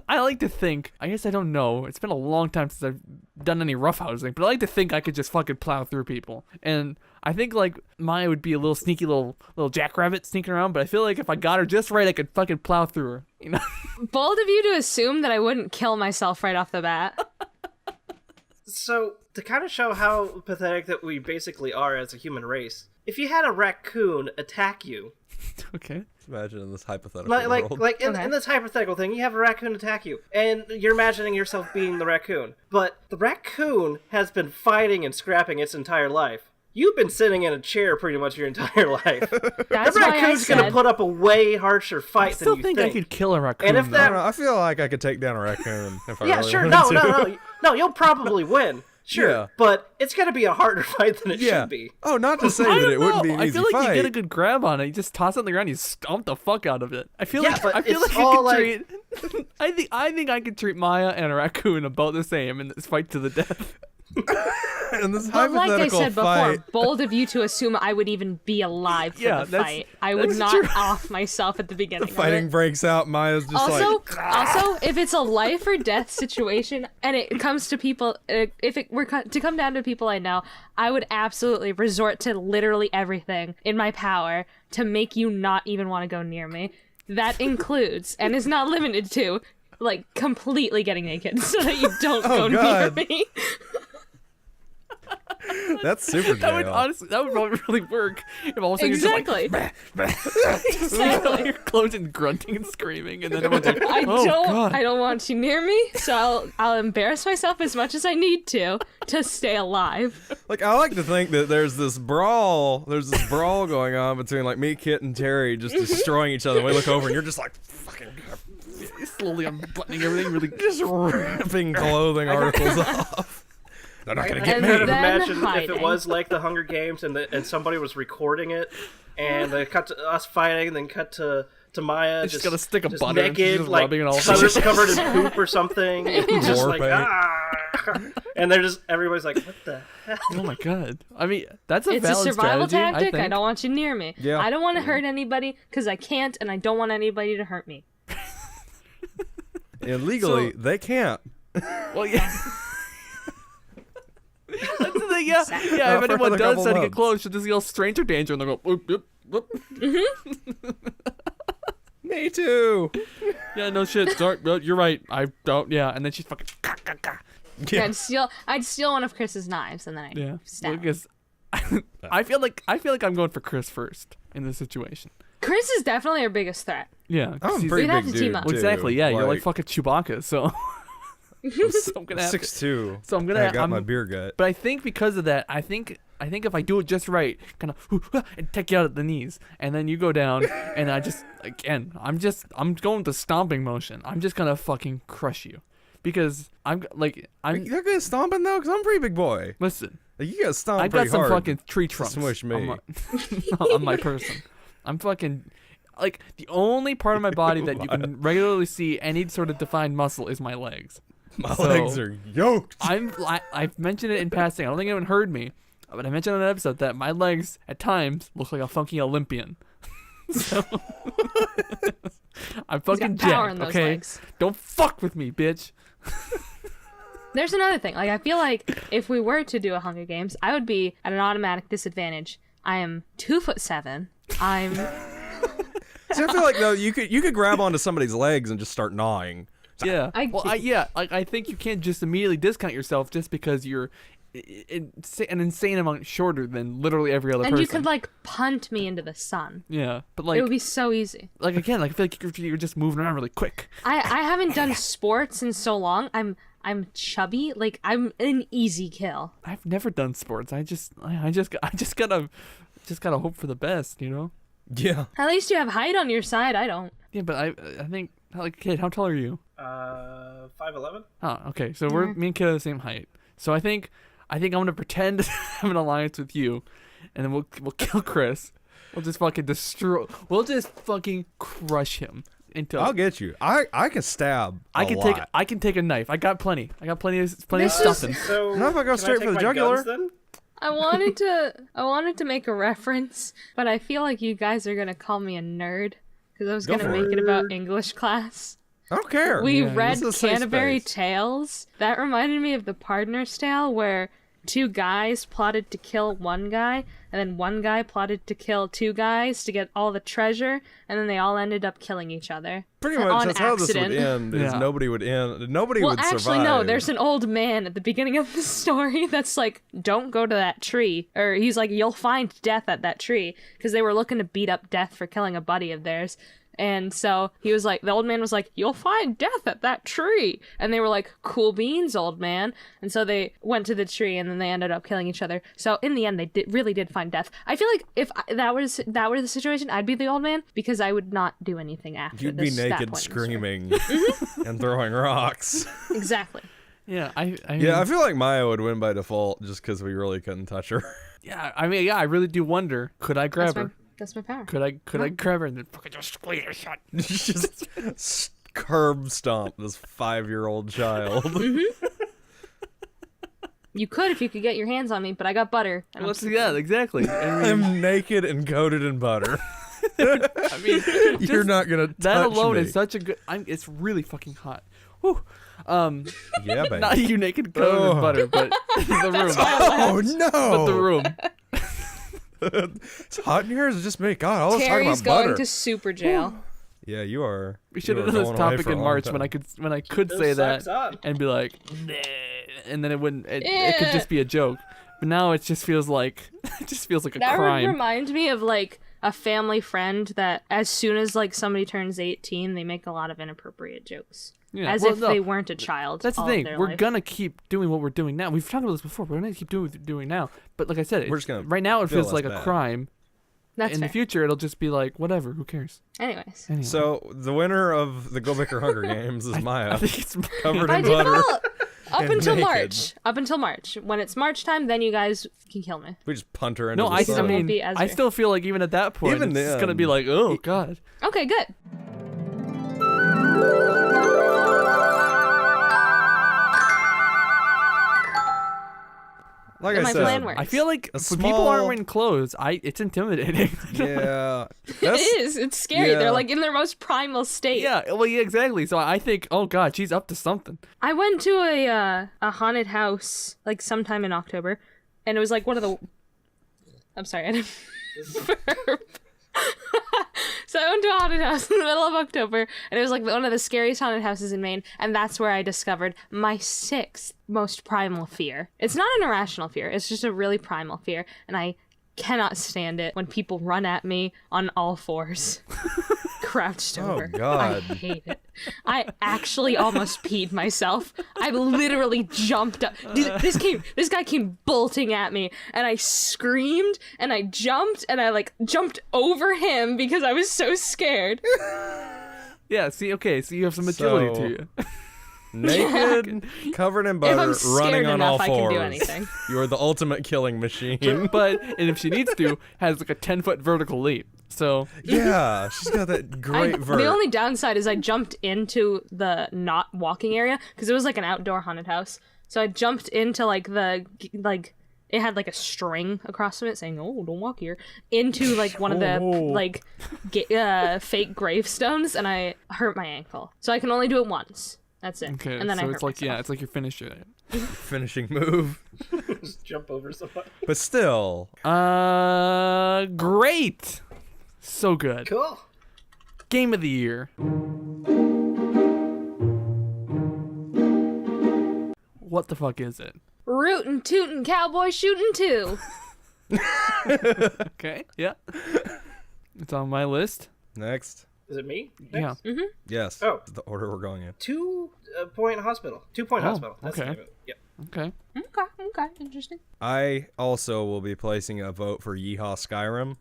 I like to think. I guess I don't know. It's been a long time since I've done any roughhousing, but I like to think I could just fucking plow through people. And I think like Myia would be a little sneaky little jackrabbit sneaking around, but I feel like if I got her just right, I could fucking plow through her. You know. Bold of you to assume that I wouldn't kill myself right off the bat. So, to kind of show how pathetic that we basically are as a human race, if you had a raccoon attack you, Okay. Imagine in this hypothetical world. like Okay. in this hypothetical thing, you have a raccoon attack you, and you're imagining yourself being the raccoon. But the raccoon has been fighting and scrapping its entire life. You've been sitting in a chair pretty much your entire life. That's The why I raccoon's gonna said put up a way harsher fight I still than you think I could kill a raccoon. And if though. I don't know. I feel like I could take down a raccoon if I Yeah, really sure. wanted No, to. no. You'll probably win. Sure, Yeah. but it's gonna be a harder fight than it Yeah. should be. Oh, not to say I that don't it wouldn't be know. an I easy feel like fight. you get a good grab on it. You just toss it on the ground. You stomp the fuck out of it. I feel Yeah, like but I feel it's like I all could like- treat. I think I could treat Myia and a raccoon about the same in this fight to the death. In this But like I hypothetical said fight, before, bold of you to assume I would even be alive for Yeah, the that's- fight. I would that's not true. off myself at the beginning fighting of it. breaks out. Maya's just Also, if it's a life or death situation and it comes to people, if it were to come down to people I know, I would absolutely resort to literally everything in my power to make you not even want to go near me. That includes, and is not limited to, like, completely getting naked so that you don't go God. near me. that's super That would jail. honestly, that would probably really work. If all of a sudden you're Exactly. just like your clothes and grunting and screaming, and then everyone's like, "Oh God!" I don't want you near me, so I'll embarrass myself as much as I need to stay alive. Like, I like to think that there's this brawl going on between like me, Kitt, and Terry just destroying each other. And we look over and you're just like fucking Slowly unbuttoning everything, really. just ripping clothing articles off. They're not gonna get And me. Kind of then imagine if hiding. it was like the Hunger Games and somebody was recording it, and they cut to us fighting, and then cut to Myia She's got a stick of butter and she's naked, just like rubbing it all covered in poop or something, and just War like paint. and they're just everybody's like, what the hell? Oh my God! I mean, that's a It's a valid survival strategy. tactic. I I think. don't want you near me. Yeah. I don't want to hurt anybody because I can't, and I don't want anybody to hurt me. And legally, So- they can't. Well, yeah. That's the thing, yeah. Yeah, if For anyone another does couple try to get months. close, she'll just yell stranger danger and they'll go, whoop, whoop, whoop. Me too. Yeah, no shit. Sorry, you're right. I don't, yeah. And then she's fucking, Yeah. I'd steal one of Chris's knives and then I'd yeah. stab him. Because I feel like I'm going for Chris first in this situation. Chris is definitely our biggest threat. Yeah. 'cause I'm a he's- pretty We'd have big to team dude up. too. Exactly, yeah. You're like fucking Chewbacca, so. So I'm gonna have to. 6'2". So I'm gonna. I got I'm, my beer gut. But I think because of that, I think if I do it just right, kind of and take you out at the knees, and then you go down, and I just again, I'm going the stomping motion. I'm just gonna fucking crush you, because I'm You're good at stomping though, because I'm a pretty big boy. listen. Like, you gotta stomp I got pretty some hard. fucking tree trunks. smush me. On my person. I'm fucking. Like, the only part of my body that you can regularly see any sort of defined muscle is my legs. My So- legs are yoked. I've mentioned it in passing. I don't think anyone heard me, but I mentioned on an episode that my legs at times look like a funky Olympian. So I'm fucking He's got power jacked, in those okay? legs. Don't fuck with me, bitch. There's another thing. Like, I feel like if we were to do a Hunger Games, I would be at an automatic disadvantage. I am 2'7". I'm See, I feel like though you could grab onto somebody's legs and just start gnawing. Yeah. I- I think you can't just immediately discount yourself just because you're an insane amount shorter than literally every other and person. you could like punt me into the sun. Yeah, but It like, would be so easy. like again, like I feel like you're just moving around really quick. I haven't done sports in so long. I'm chubby. Like, I'm an easy kill. I've never done sports. I just gotta just gotta hope for the best, you know? Yeah. At least you have height on your side. I don't. Yeah, but I think, like, Kid, how tall are you? 5'11". Oh, okay. So me and Kid are the same height. So I think I'm gonna pretend to have an alliance with you, and then we'll kill Chris. We'll just fucking destroy. We'll just fucking crush him into. I'll get you. I can stab. I can take a knife. I got plenty. of stuffing. So Not if I go can straight take for the my jugular. guns, then? I wanted to make a reference, but I feel like you guys are gonna call me a nerd because I was Go gonna for make it. it about English class. I don't care. We Yeah, read this is a safe Canterbury space. Tales. That reminded me of the Partner's Tale, where two guys plotted to kill one guy, and then one guy plotted to kill two guys to get all the treasure, and then they all ended up killing each other. Pretty much on that's how this would accident. end. Is Yeah. nobody would end. Nobody Well, would actually, survive. no. There's an old man at the beginning of the story that's like, "Don't go to that tree," or he's like, "You'll find death at that tree," because they were looking to beat up Death for killing a buddy of theirs. And so he was like, the old man was like, "You'll find death at that tree." And they were like, "Cool beans, old man." And so they went to the tree, and then they ended up killing each other. So in the end, they really did find death. I feel like if that were the situation, I'd be the old man because I would not do anything after. You'd be that naked, point in the story. screaming, and throwing rocks. Exactly. Yeah, I mean, Yeah, I feel like Myia would win by default just because we really couldn't touch her. I really do wonder, could I grab her? That's my power. Could I grab her and then fucking just squeeze her shut? Just curb stomp this 5-year-old child. You could if you could get your hands on me, but I got butter. And Let's see that exactly. I mean, I'm naked and coated in butter. I mean You're not gonna touch that alone me. is such a good. It's really fucking hot. Whew. Yeah, baby. Not you naked covered in butter, but the room. Oh no! But the room. It's hot in here. Is it just me? God, all this talking Terry's about going butter. to super jail. Yeah, you are. We should you have are done this going away topic for a in long March time. when I could Those say that socks on. and be like, "Nah," and then it wouldn't. It could just be a joke. But now it just feels like a That would crime. remind me of like a family friend that as soon as like somebody turns 18, they make a lot of inappropriate jokes. Yeah, As well, if no, they weren't a child. That's the all of thing. their We're life. gonna keep doing what we're doing now. We've talked about this before. We're gonna keep doing what we're doing now. But like I said, We're just gonna right now it feel feels less like a bad. crime. That's In fair. the future, it'll just be like whatever. Who cares? Anyways. Anyway. So the winner of the GoBicker Hunger Games is I Myia, think it's covered By in butter. default, up and until naked. March. Up until March. When it's March time, then you guys can kill me. We just punt her into no. the I sun. mean, be as I fair. still feel like even at that point, Even it's gonna be then- like, oh god. Okay, good. Like My I said, plan works. I feel like A when people aren't small- wearing clothes, it's intimidating. yeah, It that's, is. It's scary. yeah. They're like in their most primal state. Yeah, well, yeah, exactly. So I think, oh god, she's up to something. I went to a haunted house like sometime in October, and it was like one of the. I'm sorry, I didn't. So I went to a haunted house in the middle of October, and it was like one of the scariest haunted houses in Maine, and that's where I discovered my 6th most primal fear. It's not an irrational fear; it's just a really primal fear, and I cannot stand it when people run at me on all fours. Crouched Oh, over. God. I hate it. I actually almost peed myself. I literally jumped up. Dude, this guy came bolting at me, and I screamed, and I jumped, and I like jumped over him because I was so scared. Yeah. See, okay. So you have some agility So- to you. naked, covered in If butter, I'm scared running on all enough, I fours. can do anything. You are the ultimate killing machine. But and if she needs to, has like a 10-foot vertical leap. So Yeah, she's got that great vert. The only downside is I jumped into the not walking area because it was like an outdoor haunted house. So I jumped into like it had like a string across from it saying, "Oh, don't walk here," into like one of the like fake gravestones, and I hurt my ankle. So I can only do it once. That's it. okay, And then I so hurt it's like myself. it's like your finisher. finishing move. Just jump over someone. But still, Great. So good. Cool. Game of the year. What the fuck is it? Rootin' tootin' cowboy shooting too. Okay, yeah. It's on my list. next. Is it me? Yeah. Yes. Oh. The order we're going in. 2 Point Hospital. 2 Point Hospital. That's the okay. name of it. Yep. Okay. Okay, interesting. I also will be placing a vote for Yeehaw Skyrim.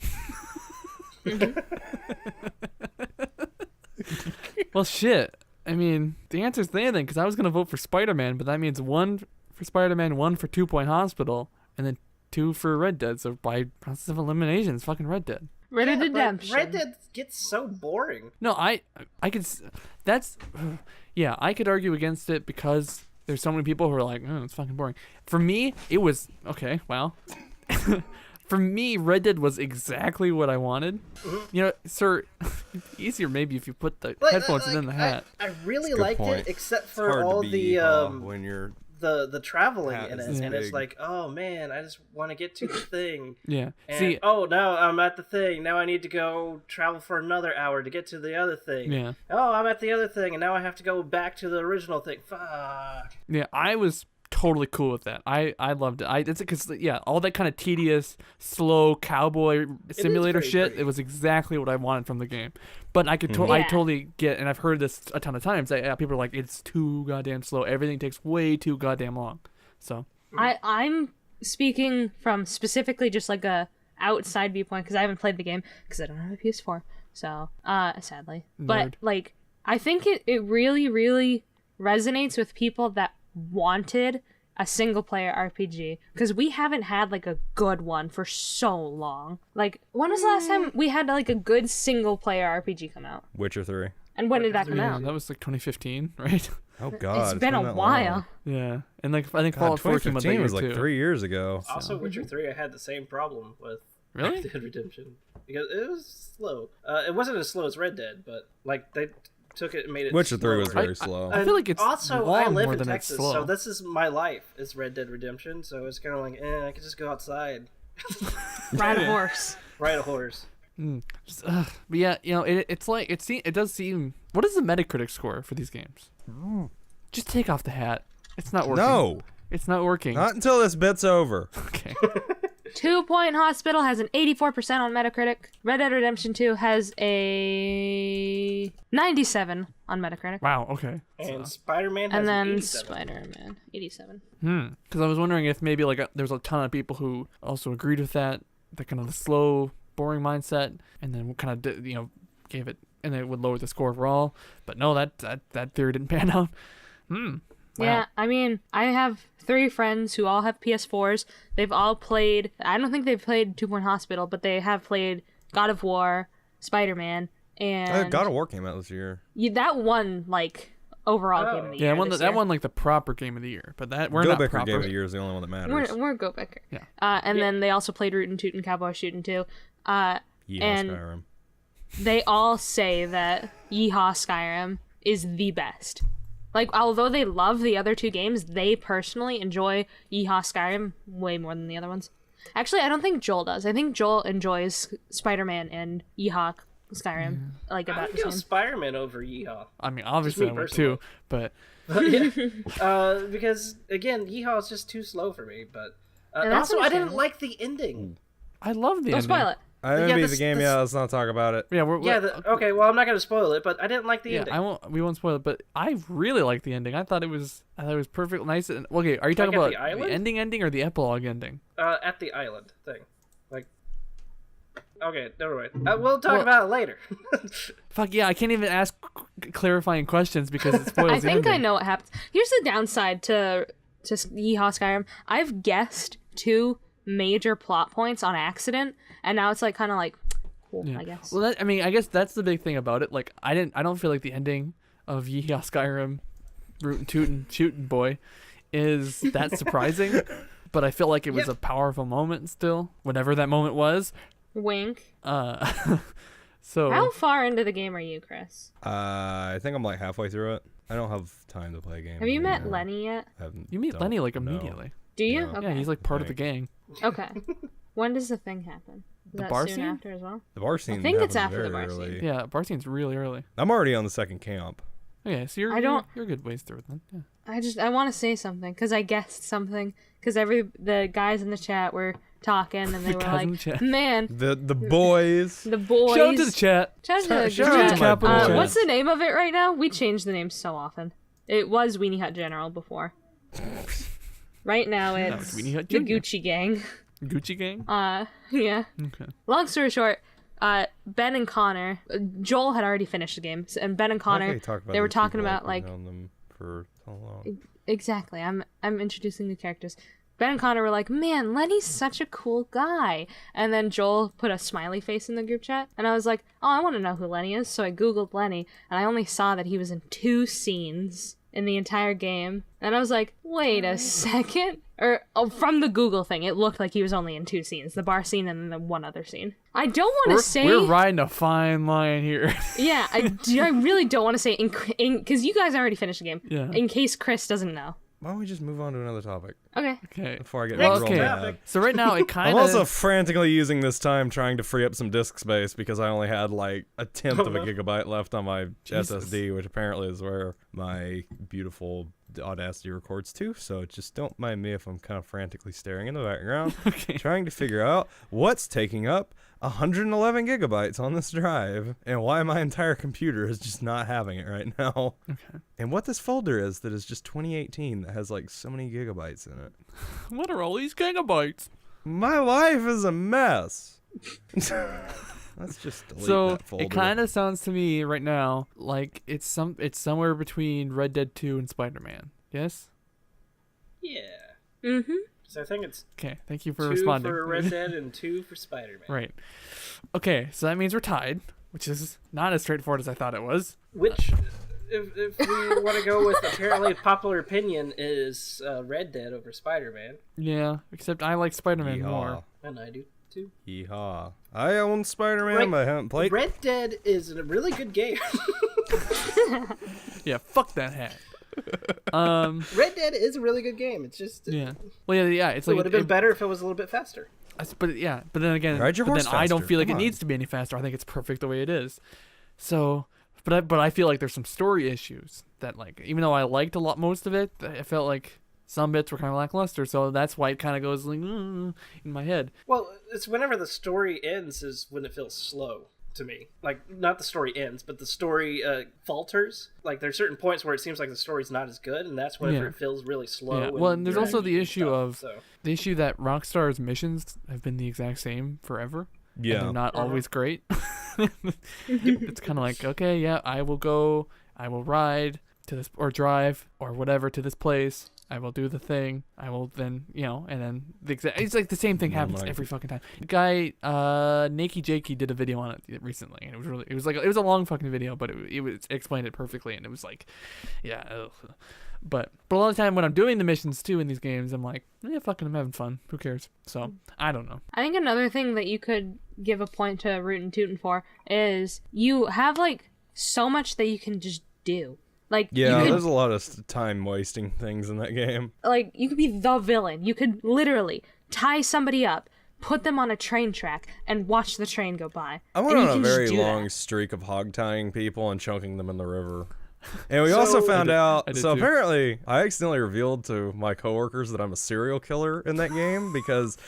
Well, shit. I mean, the answer's the anything, because I was going to vote for Spider-Man, but that means 1 for Spider-Man, 1 for 2 Point Hospital, and then 2 for Red Dead. So by process of elimination, it's fucking Red Dead. Red Dead but Redemption. Red Dead gets so boring. No, I could, that's, yeah, I could argue against it because there's so many people who are like, oh, it's fucking boring. For me, it was, okay, well, for me, Red Dead was exactly what I wanted. You know, sir, easier maybe if you put the headphones in the hat. I really That's a good liked point. it, except It's for hard all to be the Yeehaw when you're the traveling hat in it, is and it's big. like, oh man, I just want to get to the thing. Yeah. And, See, oh, now I'm at the thing. Now I need to go travel for another hour to get to the other thing. yeah. Oh, I'm at the other thing, and now I have to go back to the original thing. Fuck. Yeah, I was totally cool with that. I loved it. It's because yeah, all that kind of tedious, slow cowboy simulator very shit. pretty. It was exactly what I wanted from the game. But I could, I Yeah. totally get, and I've heard this a ton of times. People are like, it's too goddamn slow. Everything takes way too goddamn long. So I'm speaking from specifically just like a outside viewpoint because I haven't played the game because I don't have a PS4. So, sadly, but Nerd. like I think it really, really resonates with people that wanted a single player RPG because we haven't had like a good one for so long. Like, when was the last time we had like a good single player RPG come out? Witcher 3. And when did that come yeah, out? that was like 2015, right? Oh god, It's been a that while. long. Yeah, and like I think God, Fallout 4 came out that 2015 year was like too. 3 years ago. Also, Witcher 3, I had the same problem with Really? Red Dead Redemption because it was slow. It wasn't as slow as Red Dead, but like they took it and made it. Witcher 3 was slower. very slow. I feel like it's also long I live more in than it's Texas, slow. so this is my life. Is Red Dead Redemption, so it's kind of like, I could just go outside, Ride a horse. ride a horse. But yeah, you know, it does seem. What is the Metacritic score for these games? Just take off the hat. It's not working. No, It's not working. not until this bit's over. Okay. 2 Point Hospital has an 84% on Metacritic. Red Dead Redemption 2 has a 97 on Metacritic. Wow. Okay. And Spider-Man has And an then 87. Spider-Man, 87. Because I was wondering if maybe like there's a ton of people who also agreed with that kind of the slow, boring mindset, and then kind of gave it, and it would lower the score overall. But no, that theory didn't pan out. Wow. Yeah, I mean, I have 3 friends who all have PS4s. They've all played, I don't think they've played 2 Point Hospital, but they have played God of War, Spider-Man, and God of War came out this year. that won, like, overall game of the year. Yeah, this that year. won like the proper game of the year, but that we're not GoBicker proper. Game of the Year is the only one that matters. We're GoBicker. Yeah. And then they also played Rootin' Tootin' Cowboy Shootin' too. Yeehaw and Skyrim. They all say that Yeehaw Skyrim is the best. Like, although they love the other 2 games, they personally enjoy Yeehaw Skyrim way more than the other ones. Actually, I don't think Joel does. I think Joel enjoys Spider-Man and Yeehaw Skyrim like I about would the go same. Spider-Man over Yeehaw. I mean, obviously me I would too, but Yeah. Because again, Yeehaw is just too slow for me. But And that's also, I didn't understandable. like the ending. I love the Don't ending. spoil it. I didn't Yeah, beat this- the game this- yet. Let's not talk about it. Yeah, Okay, well, I'm not gonna spoil it, but I didn't like the yeah, ending. we won't spoil it, but I really like the ending. I thought it was perfect, nice. And, okay, are you talking at about the island? ending or the epilogue ending? At the island thing, like. Okay, never mind. We'll talk about it later. Fuck yeah, I can't even ask clarifying questions because it spoils I the think ending. I know what happens. Here's the downside to Yeehaw Skyrim. I've guessed 2 major plot points on accident, and now it's like kind of like cool, Yeah. I guess. Well, I guess that's the big thing about it. Like, I don't feel like the ending of Yeehaw Skyrim, Rootin' Tootin' Shootin' Boy, is that surprising. But I feel like it was a powerful moment still, whatever that moment was. Wink. So How far into the game are you, Chris? I think I'm like halfway through it. I don't have time to play games. Have you met anymore. Lenny yet? Haven't- you meet don't Lenny like know. immediately. Do you? No. Okay. Yeah, he's like part of the gang. Okay. When does the thing happen? Is The that bar soon scene? after as well? The bar scene. think it's happens after the very bar scene. early. Yeah, bar scene's really early. I'm already on the second camp. Okay, so you're a good ways through it then. Yeah. I want to say something because I guessed something because the guys in the chat were talking and they The were guys in the like, chat. "Man, The boys. the boys." Shout out to the chat. Shout out to the Shout out to chat. my boys. What's the name of it right now? We change the names so often. It was Weenie Hut General before. Right now No, it's Weenie Hut the Jr. Gucci Gang. Gucci Gang? Yeah. Okay. Long story short, Ben and Connor, Joel had already finished the game, and Ben and Connor, they were talking about like on them for so long. exactly. I'm introducing new characters. Ben and Connor were like, man, Lenny's such a cool guy. And then Joel put a smiley face in the group chat. And I was like, oh, I want to know who Lenny is. So I Googled Lenny. And I only saw that he was in 2 scenes in the entire game. And I was like, wait a second. From the Google thing, it looked like he was only in 2 scenes. The bar scene and then the one other scene. I don't want to say... We're riding a fine line here. Yeah, I really don't want to say... Because you guys already finished the game. Yeah. In case Chris doesn't know. Why don't we just move on to another topic Okay. Okay. before I get Next real topic. mad? So right now, it kind I'm of... also frantically using this time trying to free up some disk space because I only had like a tenth of a gigabyte left on my SSD, which apparently is where my beautiful Audacity records to. So just don't mind me if I'm kind of frantically staring in the background, trying to figure out what's taking up 111 gigabytes on this drive and why my entire computer is just not having it right now. Okay. And what this folder is that is just 2018 that has like so many gigabytes in it. What are all these gigabytes? My life is a mess. Let's just delete So that folder. it kind of sounds to me right now like it's somewhere between Red Dead 2 and Spider-Man. Yes? Yeah. Mm-hmm. So I think it's Okay, thank you for 2 responding. for Red Dead and 2 for Spider-Man. Right. Okay, so that means we're tied, which is not as straightforward as I thought it was. Which, if we want to go with apparently popular opinion, is Red Dead over Spider-Man. Yeah, except I like Spider-Man more. And I do too. Yeehaw. I own Spider-Man, but I haven't played. Red Dead is a really good game. Yeah, fuck that hat. Red Dead is a really good game. It's just Yeah. Well, yeah. It's it like would have been better if it was a little bit faster. But then again, Ride your but then horse I don't faster. feel like Come it on. needs to be any faster. I think it's perfect the way it is. So, but I feel like there's some story issues that like even though I liked a lot most of it, I felt like some bits were kind of lackluster. So that's why it kind of goes like in my head. Well, it's whenever the story ends is when it feels slow to me. Like, not the story ends, but the story falters. Like, there's certain points where it seems like the story's not as good, and that's whenever Yeah. it feels really slow. Yeah. Well, and there's also the dragging issue and of stuff, so. the issue that Rockstar's missions have been the exact same forever. And Yeah. they're not always great. It's kind of like, okay, yeah, I will ride to this, or drive, or whatever, to this place. I will do the thing. I will then, and then it's like the same thing happens every fucking time. The guy, Nakey Jakey did a video on it recently, and it was a long fucking video, but it explained it perfectly, and it was like, yeah, ugh. But a lot of the time when I'm doing the missions too in these games, I'm like, yeah, fucking, I'm having fun. Who cares? So I don't know. I think another thing that you could give a point to Root and Tootin' for is you have like so much that you can just do. Like, Yeah, you could, there's a lot of time wasting things in that game. like you could be the villain. You could literally tie somebody up, put them on a train track, and watch the train go by. I went And you on a can just very do long that. streak of hog tying people and chunking them in the river. And we So- also found I out, did so too. apparently I accidentally revealed to my coworkers that I'm a serial killer in that game because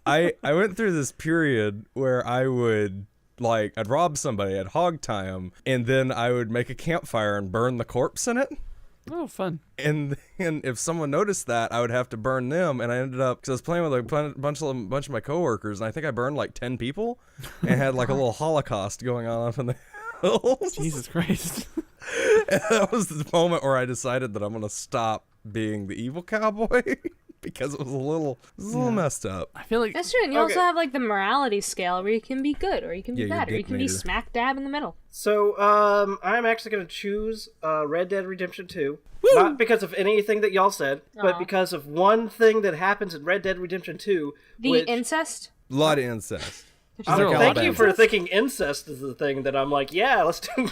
I went through this period where I'd rob somebody, I'd hog tie them, and then I would make a campfire and burn the corpse in it. Oh, fun. And if someone noticed that, I would have to burn them. And I ended up, because I was playing with a bunch of my coworkers, and I think I burned like 10 people and had like a little Holocaust going on up in the hills. Jesus Christ. And that was the moment where I decided that I'm going to stop being the evil cowboy because it was a little messed up. I feel like That's true. And you Okay. also have like the morality scale where you can be good or you can be Yeah, your bad or you dick can be meter. smack dab in the middle. So, I'm actually going to choose Red Dead Redemption 2. Not because of anything that y'all said, but Aw. because of one thing that happens in Red Dead Redemption 2. The which, incest. A lot of incest. Is there a lot thank of you for incest? thinking incest is the thing that I'm like, yeah, let's do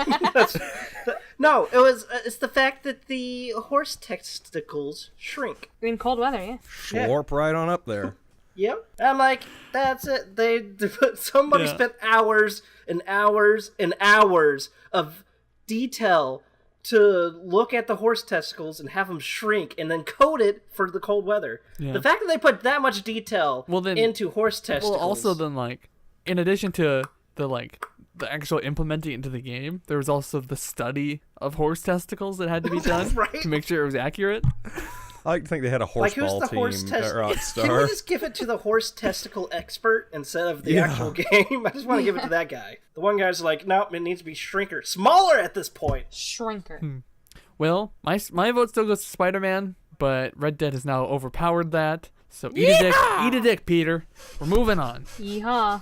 No, it's the fact that the horse testicles shrink. In cold weather, yeah. Schlorp right on up there. Yep. I'm like, that's it. Somebody Yeah. spent hours and hours and hours of detail to look at the horse testicles and have them shrink and then code it for the cold weather. Yeah. The fact that they put that much detail into horse testicles. well, also then like, in addition to the actual implementing into the game, there was also the study of horse testicles that had to be done Right. to make sure it was accurate. I like to think they had a Like, who's horseball the horse team test? at Can we Rockstar. just give it to the horse testicle expert instead of the Yeah. actual game? I just want to give it to that guy. The one guy's like, nope, it needs to be shrinker. Smaller at this point. Shrinker. Well, my vote still goes to Spider-Man, but Red Dead has now overpowered that. So eat a dick, Peter. We're moving on. Yeehaw.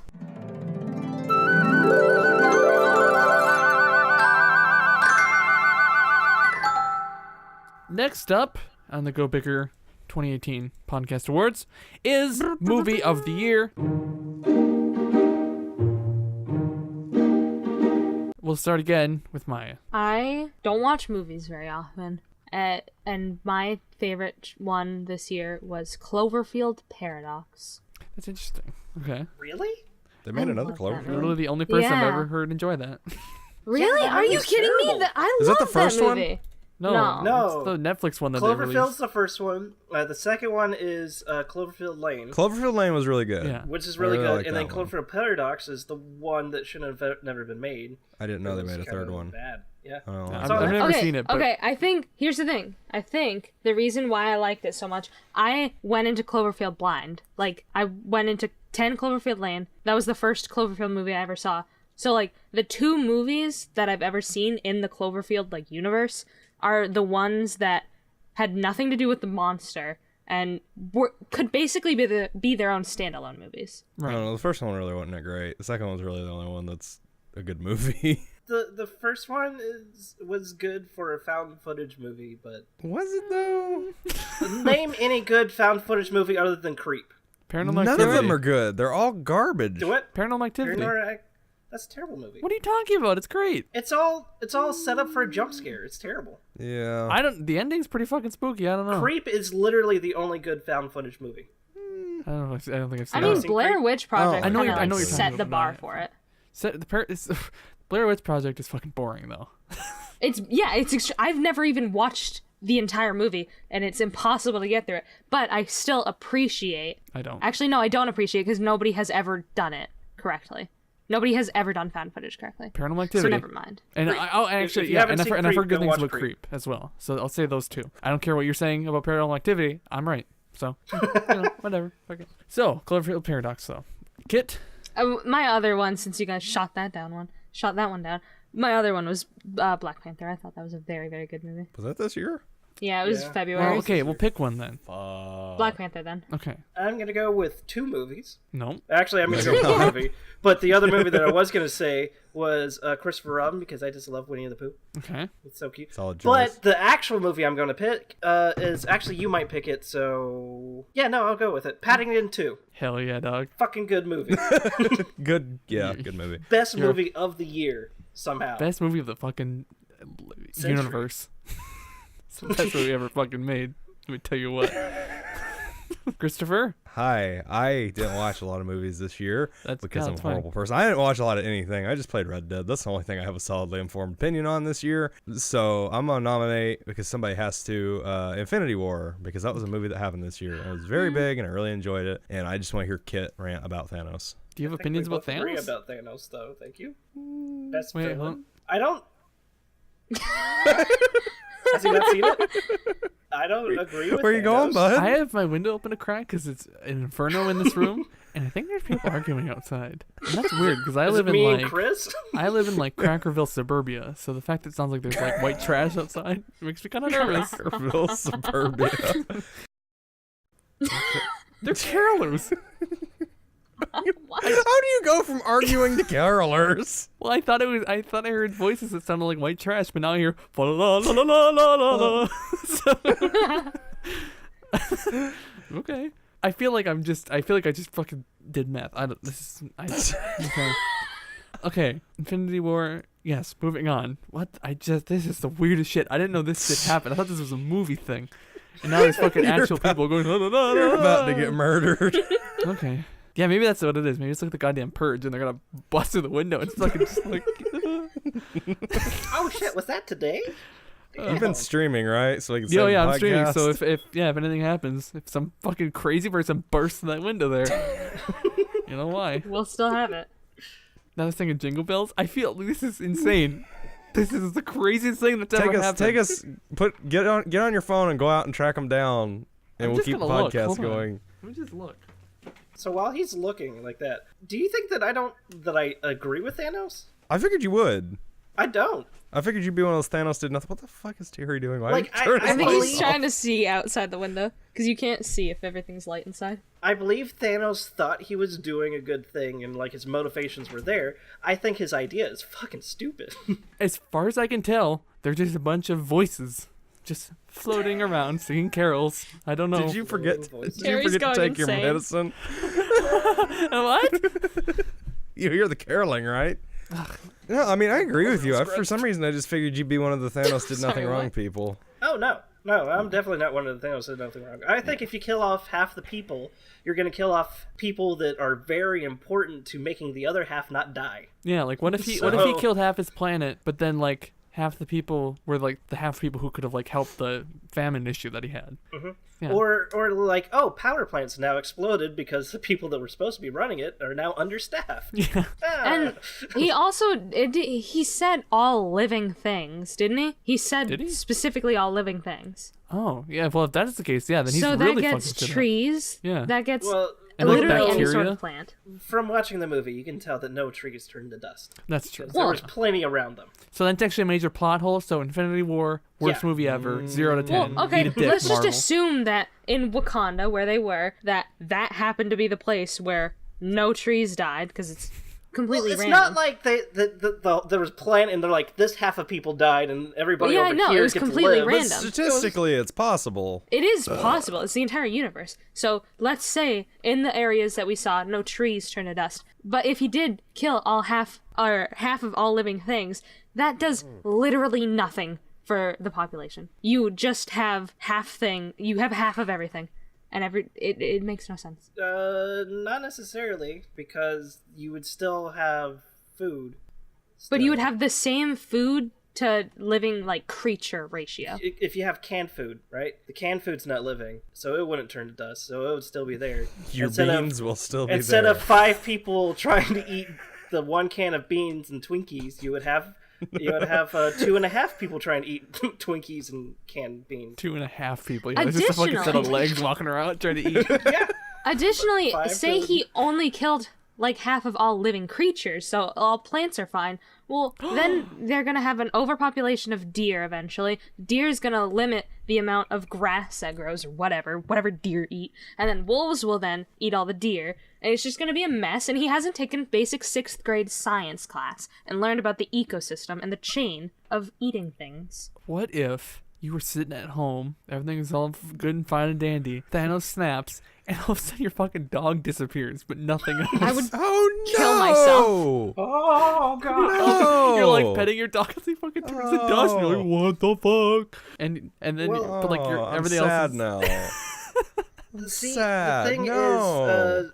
Next up on the GoBicker 2018 Podcast Awards is Movie of the Year. We'll start again with Myia. I don't watch movies very often. And my favorite one this year was Cloverfield Paradox. That's interesting. Okay. Really? They made another love that Cloverfield. movie. Literally the only person I've Yeah. ever heard enjoy that. Really? that Are you movie's kidding terrible. me? I Is love that the first one? movie. No. No. It's the Netflix one that they Cloverfield's released. the first one. The second one is Cloverfield Lane, Cloverfield Lane was really good. Yeah. which is I really really good. like And then that one. Cloverfield Paradox is the one that shouldn't have never been made. I didn't know It they was made a kind third of one. Bad. Yeah. Oh, I've, all I've that. never Okay, seen it, but okay. I think here's the thing. I think the reason why I liked it so much, I went into Cloverfield blind. Like I went into 10 Cloverfield Lane. That was the first Cloverfield movie I ever saw. So like the two movies that I've ever seen in the Cloverfield like universe are the ones that had nothing to do with the monster and could basically be their own standalone movies. I don't know. The first one really wasn't that great. The second one was really the only one that's a good movie. The first one was good for a found footage movie, but Was it though? name any good found footage movie other than Creep. Paranormal None Activity. of them are good. They're all garbage. Do it. Paranormal Activity. That's a terrible movie. What are you talking about? It's great. It's all set up for a jump scare. It's terrible. Yeah. The ending's pretty fucking spooky. I don't know. Creep is literally the only good found footage movie. I don't know. I don't think I've seen I mean, it. seen Blair Creep? Witch Project I know kind you're- of I know like you're talking set about the bar that. for it. Blair Witch Project is fucking boring though. I've never even watched the entire movie, and it's impossible to get through it. But I still appreciate. I don't. Actually, no, I don't appreciate because nobody has ever done it correctly. Nobody has ever done found footage correctly. Paranormal So Activity. never mind. And Creep. I'll actually, If you yeah, haven't and seen I've heard Creep, good go things watch about Creep. Creep as well. So I'll say those two. I don't care what you're saying about Paranormal Activity. I'm right. So, whatever. Okay. So, Cloverfield Paradox, though. Kitt? My other one, since you guys shot that one down. My other one was Black Panther. I thought that was a very, very good movie. Was that this year? Yeah, it was Yeah. February. Well, okay, we'll pick one then. Black Panther then. Okay. I'm gonna go with two movies. No. Actually, I'm gonna go with one movie. But the other movie that I was gonna say was Christopher Robin because I just love Winnie the Pooh. Okay. It's so cute. Solid choice. But the actual movie I'm gonna pick is actually you might pick it. So yeah, no, I'll go with it. Paddington 2. Hell yeah, dog. Fucking good movie. Good. Yeah, good movie. Best movie of the year somehow. Best movie of the fucking Century. universe. It's the best movie ever fucking made. Let me tell you what. Christopher? Hi. I didn't watch a lot of movies this year because I'm a that's fine. horrible person. I didn't watch a lot of anything. I just played Red Dead. That's the only thing I have a solidly informed opinion on this year. So I'm gonna nominate because somebody has to Infinity War because that was a movie that happened this year. It was very big and I really enjoyed it. And I just want to hear Kitt rant about Thanos. Do you have I think opinions we about both agree Thanos? about Thanos, though. Thank you. Best Wait, villain. hold- I don't. Has he not seen it? I don't agree with Where you going, Thanos. bud? I have my window open a crack because it's an inferno in this room, and I think there's people arguing outside. And that's weird because I Is live it me in and like Chris? I live in like Crackerville suburbia, so the fact that it sounds like there's like white trash outside makes me kind of nervous. Crackerville suburbia. They're carolers. How do you go from arguing to carolers? Well, I thought I heard voices that sounded like white trash, but now I hear la la la la la la la. Okay. I feel like I just fucking did math. Okay. Infinity War. Yes. Moving on. What? This is the weirdest shit. I didn't know this shit happened. I thought this was a movie thing, and now there's fucking actual people going. La, la, la, la, You're about to la. get murdered. Okay. Yeah, maybe that's what it is. Maybe it's like the goddamn purge, and they're gonna bust through the window. And it's fucking just like. Oh shit! Was that today? You've been streaming, right? So we can Yo, say yeah, I'm podcast. streaming. So if anything happens, if some fucking crazy person bursts in that window there, you know why? We'll still have it. Now I was thinking Jingle Bells. I feel this is insane. This is the craziest thing that's ever happened. Get on your phone and go out and track them down, and we'll keep the podcast going. Let me just look. So while he's looking like that, do you think that I agree with Thanos? I figured you would. I don't. I figured you'd be one of those Thanos did nothing. What the fuck is Terry doing? Why Like, are you I think believe- he's trying to see outside the window because you can't see if everything's light inside. I believe Thanos thought he was doing a good thing and like his motivations were there. I think his idea is fucking stupid. As far as I can tell, they're just a bunch of voices just floating around singing carols. I don't know. Did you forget? Voices. Did you Terry's forget to going take your insane. medicine? What? You hear the caroling, right? No, I mean I agree with you. For some reason, I just figured you'd be one of the Thanos did nothing Sorry, wrong what? people. Oh no, I'm definitely not one of the Thanos that did nothing wrong. I think if you kill off half the people, you're going to kill off people that are very important to making the other half not die. Yeah, like what if he So- killed half his planet, but then like half the people were like the half people who could have like helped the famine issue that he had. Yeah. Or like, oh, power plant's now exploded because the people that were supposed to be running it are now understaffed. Yeah. And he also he said all living things, didn't he? He said Did he? specifically all living things. Oh, yeah. Well, if that's the case, yeah, then he's So really that fucking gets shit up. trees. Yeah. That gets Well, And, like, literally any sort bacteria? of plant. from watching the movie, you can tell that no trees turned to dust. That's true. Because there was plenty around them. So that's actually a major plot hole. So Infinity War, worst Yeah. movie ever, 0 to 10. Well, okay, Eat a dick, let's Marvel. just assume that in Wakanda, where they were, that happened to be the place where no trees died because it's completely It's random. not like there was plan and they're like, this half of people died and everybody Well, yeah, over I know, here it was gets completely live. random. Statistically, it's possible. It is possible. It's the entire universe. So let's say in the areas that we saw, no trees turn to dust. But if he did kill half of all living things, that does literally nothing for the population. You just have you have half of everything. And it makes no sense. Not necessarily, because you would still have food. But you would have the same food to living like creature ratio. If you have canned food, right? The canned food's not living, so it wouldn't turn to dust, so it would still be there. Your beans will still be Instead there. of 5 people trying to eat the 1 can of beans and Twinkies, you would have 2.5 people trying to eat Twinkies and canned beans. 2.5 people. Yeah, there's just a fucking set of Additionally- legs walking around trying to eat. Additionally, 5 say to- he only killed like half of all living creatures, so all plants are fine. Well, then they're gonna have an overpopulation of deer eventually. Deer is gonna limit the amount of grass that grows or whatever deer eat, and then wolves will then eat all the deer, and it's just gonna be a mess. And he hasn't taken basic 6th grade science class and learned about the ecosystem and the chain of eating things. What if you were sitting at home, everything is all good and fine and dandy, Thanos snaps, and all of a sudden your fucking dog disappears, but nothing else. I would Oh no! kill myself. Oh god! No! You're like petting your dog as he fucking turns to dust, and you're like, what the fuck? And then, Well, but like I'm everything sad else is... now. See, sad. the thing No. is,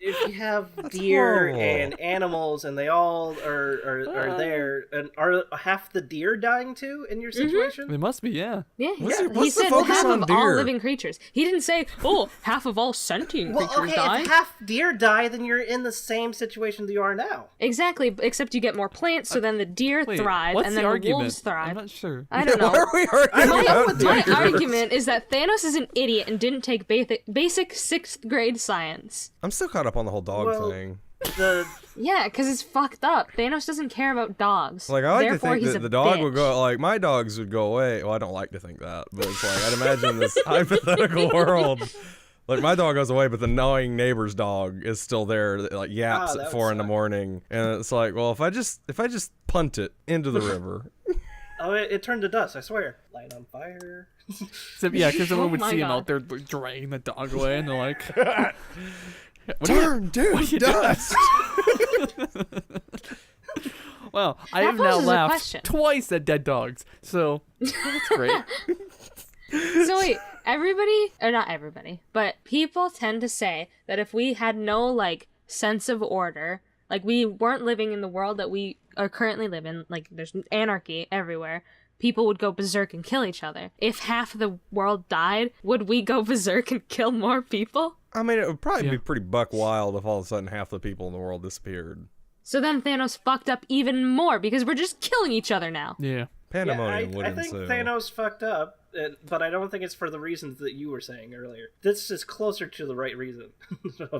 if you have deer horrible. and animals and they all are there, and are half the deer dying too in your situation? They must be, yeah. Yeah, What's he the said focus half on of all deer? living creatures. He didn't say, oh, half of all sentient Well, creatures okay, die. if half deer die, then you're in the same situation that you are now. Exactly, except you get more plants, so then the deer Wait, thrive, what's and the then the argument? wolves thrive. I'm not sure. I don't Why know. are we arguing about My deer? argument is that Thanos is an idiot and didn't take basic 6th grade science. I'm still caught up on the whole dog Well, thing. The Yeah, because it's fucked up. Thanos doesn't care about dogs. Like I like Therefore, to think he's that a the dog would bitch. go. Like my dogs would go away. Well, I don't like to think that, but it's like I'd imagine this hypothetical world. Like my dog goes away, but the gnawing neighbor's dog is still there. That, like yaps that at would 4 in the suck. morning, and it's like, well, if I just punt it into the river, oh, it turned to dust. I swear. Light on fire. Except, yeah, because someone Oh would my see him God. out there like, dragging the dog away, and they're like, what are you- turn, dude, dust. Well, I That have now poses a laughed question. twice at dead dogs, so that's great. So wait, everybody, or not everybody, but people tend to say that if we had no, like, sense of order, like we weren't living in the world that we are currently living, like there's anarchy everywhere, people would go berserk and kill each other. If half of the world died, would we go berserk and kill more people? I mean, it would probably Yeah. be pretty buck wild if all of a sudden half the people in the world disappeared. So then Thanos fucked up even more because we're just killing each other now. Yeah. Pandemonium I would think ensue. Thanos fucked up, but I don't think it's for the reasons that you were saying earlier. This is closer to the right reason.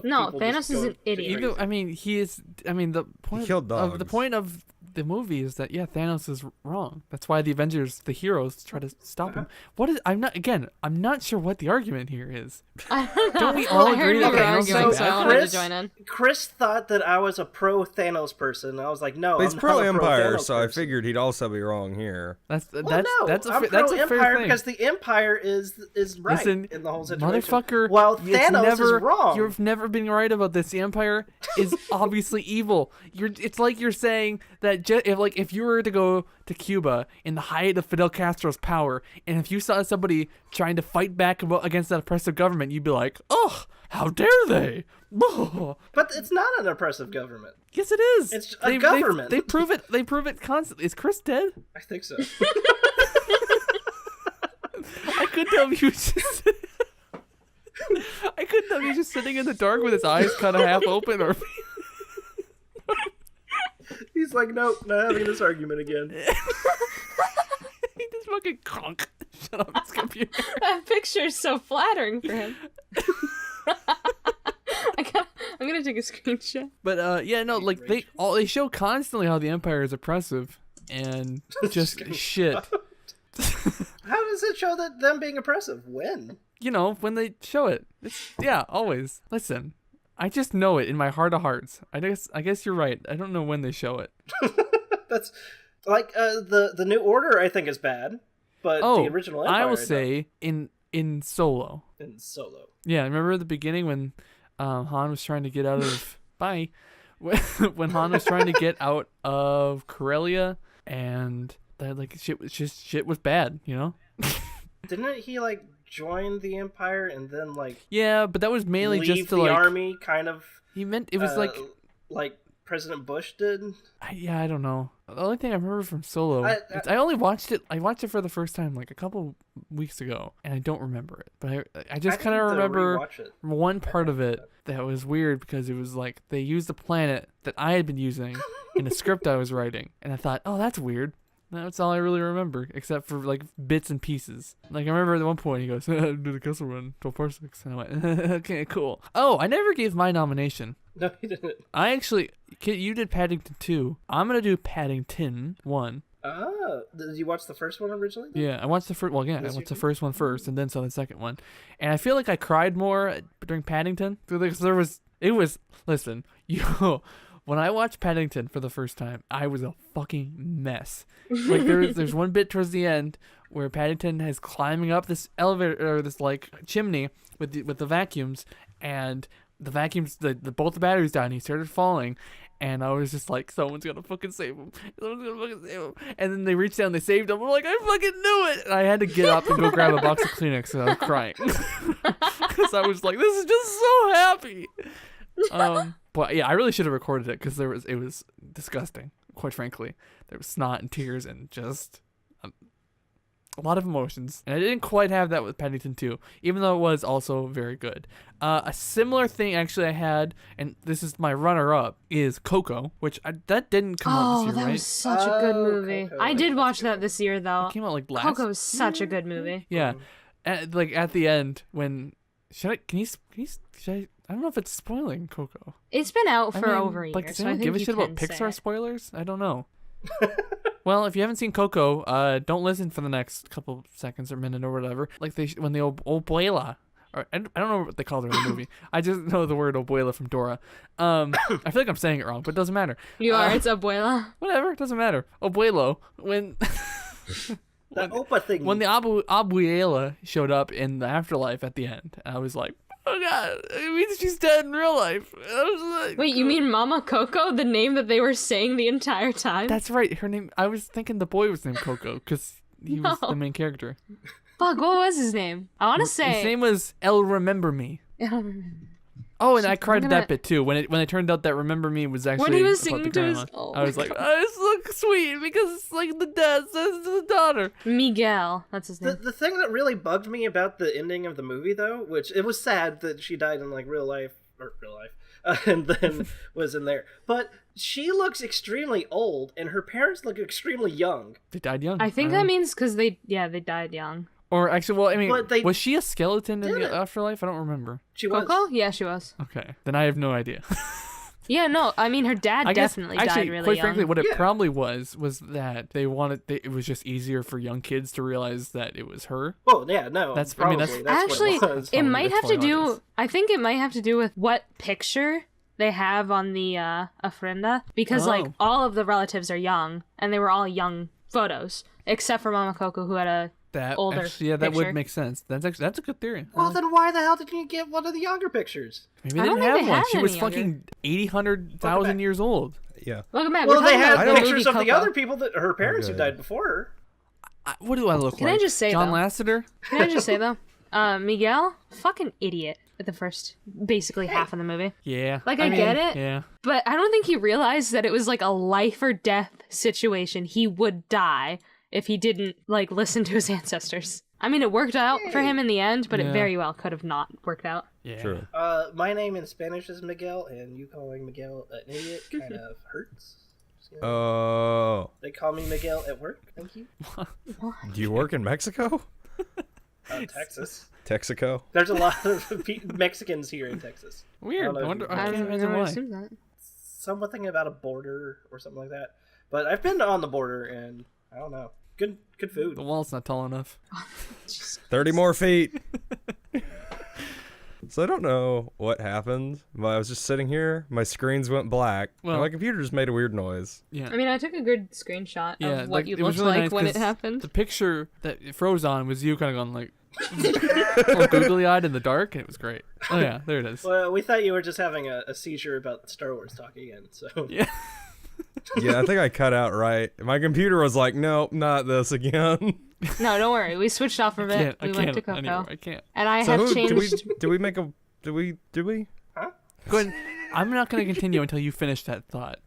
No, People Thanos just is go an idiot. crazy. I mean, he is. I mean, the point killed of the dogs. point of the movie is that Thanos is wrong. That's why the Avengers, the heroes, try to stop him. What is? I'm not sure what the argument here is. I don't know. Don't we all I heard agree you that were Thanos is arguing, bad? so I wanted to Chris- join in. Chris thought that I was a pro Thanos person. I was like, no, But he's I'm pro not a Empire, Thanos so I person. figured he'd also be wrong here. That's Well, that's no, that's a I'm that's pro a fair Empire thing. because the Empire is right Listen, in the whole situation. motherfucker, While it's Thanos never, is wrong. You've never been right about this. The Empire is obviously evil. It's like you're saying that if you were to go to Cuba in the height of Fidel Castro's power, and if you saw somebody trying to fight back against that oppressive government, you'd be like, "Oh, how dare they!" But it's not an oppressive government. Yes, it is. It's a government. They prove it. They prove it constantly. Is Chris dead? I think so. I couldn't tell if he was just. I couldn't tell if he was just sitting in the dark with his eyes kind of half open, or. He's like, nope, not having this argument again. He just fucking conk. Shut up, his computer. That picture is so flattering for him. I'm gonna take a screenshot. But yeah, no, like they show constantly how the Empire is oppressive and just shit. How does it show that them being oppressive? When? You know, when they show it. Yeah, always. Listen, I just know it in my heart of hearts. I guess you're right. I don't know when they show it. That's like the New Order. I think is bad, but the original Empire. I will say in Solo. In Solo. Yeah, remember at the beginning when Han was trying to get out of when Han was trying to get out of Corellia, and that like shit was bad, you know? Didn't he like join the Empire and then like Yeah, but that was mainly leave just to the like army? Kind of. he meant it was like President Bush did. I don't know. The only thing I remember from Solo, I only watched it. I watched it for the first time like a couple weeks ago, and I don't remember it. But I just kind of remember one part of it that was weird because it was like they used a planet that I had been using in a script I was writing, and I thought, oh, that's weird. That's all I really remember, except for like bits and pieces. Like I remember at one point he goes, "Did the castle run 12 parsecs?" And I went, "Okay, cool." Oh, I never gave my nomination. No, he didn't. I actually, Kitt, you did Paddington 2. I'm gonna do Paddington 1. Oh, did you watch the first one originally? Yeah, I watched the first. Well, yeah, I watched the first one first, and then saw the second one. And I feel like I cried more during Paddington because listen, when I watched Paddington for the first time, I was a fucking mess. Like there's one bit towards the end where Paddington is climbing up this elevator or this like chimney with the vacuums, and the vacuums both the batteries died, and he started falling. And I was just like, someone's gonna fucking save him. Someone's gonna fucking save him. And then they reached down, they saved him. I'm like, I fucking knew it. And I had to get up and go grab a box of Kleenex, and I was crying because I was like, this is just so happy. But yeah, I really should have recorded it because it was disgusting. Quite frankly, there was snot and tears and just a lot of emotions. And I didn't quite have that with Paddington 2, even though it was also very good. A similar thing actually I had, and this is my runner-up, is Coco, which that didn't come out this year, that right? was such a good movie. Coco. I did watch that this year though. It came out like last. Coco's such a good movie. Yeah, like at the end when should I don't know if it's spoiling Coco. It's been out for I mean, over a year. like, does so I anyone think give a you shit about can say Pixar it. spoilers? I don't know. Well, if you haven't seen Coco, don't listen for the next couple seconds or minute or whatever. Like when the Obuela, or I don't know what they called her in the movie. I just know the word Obuela from Dora. I feel like I'm saying it wrong, but it doesn't matter. You are. It's Abuela. Whatever, it doesn't matter. Abuelo, when The Opa thing. when the Abuela showed up in the afterlife at the end, I was like, oh god, it means she's dead in real life. I was like, Wait, you mean Mama Coco, the name that they were saying the entire time? that's right. Her name. I was thinking the boy was named Coco because he was No. the main character. Fuck, what was his name? I want to say. His name was El Remember Me. Oh, and I cried at that bit too when it turned out that Remember Me was actually When he was about the singing to his. grandma. Oh I was my like, God. oh, this looks sweet because it's like the dad says to the daughter. Miguel. That's his name. The thing that really bugged me about the ending of the movie, though, which it was sad that she died in like real life, and then was in there. But she looks extremely old, and her parents look extremely young. They died young. I think that means because they died young. Or actually, well, I mean, But they was she a skeleton in the didn't. afterlife? I don't remember. She was. Coco? Yeah, she was. Okay, then I have no idea. Yeah, no, I mean her dad I guess, definitely actually, died really quite young. frankly, what it Yeah. probably was that it was just easier for young kids to realize that it was her. Oh yeah, no. That's- I probably. mean, that's- Actually, what it was. it might have to That's what it do. is. I think it might have to do with what picture they have on the ofrenda, because like Oh. all of the relatives are young, and they were all young photos, except for Mama Coco, who had a That older actually, yeah, that picture. would make sense. That's a good theory. Well, then why the hell did you get one of the younger pictures? Maybe I they don't didn't think have they one. had She was any younger. fucking 800,000 years old. Yeah. Welcome back. Well, We're they talking had about the pictures movie of the Coco. other people that her parents who Okay. died before her. What do I look Can like? I just say, John though? Lasseter? Can I just say though, Miguel, fucking idiot at the first, basically half of the movie. Yeah. Like, I get it. Yeah. But I don't think he realized that it was like a life or death situation. He would die if he didn't like listen to his ancestors. I mean, it worked out for him in the end, but Yeah. it very well could have not worked out. Yeah. True. My name in Spanish is Miguel, and you calling Miguel an idiot kind of hurts. Just, you know, Oh. they call me Miguel at work. Thank you. Do you work in Mexico? Texas. Texaco? There's a lot of Mexicans here in Texas. Weird. I don't know I if wonder. you- I I can't don't imagine know. why. Assume that. Something about a border or something like that. But I've been on the border, and I don't know. Good food. The wall's not tall enough. 30 more feet. So I don't know what happened, but I was just sitting here. My screens went black. Well- and my computer just made a weird noise. Yeah. I mean, I took a good screenshot Yeah, of what you it was looked really like nice when it 'cause happened. The picture that it froze on was you kind of going like, all googly-eyed in the dark, and it was great. Oh yeah, there it is. Well, we thought you were just having a seizure about Star Wars talk again. So Yeah. Yeah, I think I cut out right. My computer was like, nope, not this again. No, don't worry. We switched off of it. I We went to can't Coco. anymore. I can't. And I So have who, changed. did we make a, did we? Go ahead. I'm not going to continue until you finish that thought.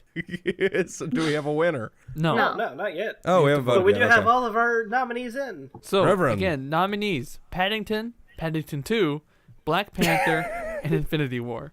So do we have a winner? No. No. no, not yet. Oh, we have a vote. But we do yeah, have okay. all of our nominees in. So Reverend. again, nominees: Paddington, Paddington 2, Black Panther, and Infinity War.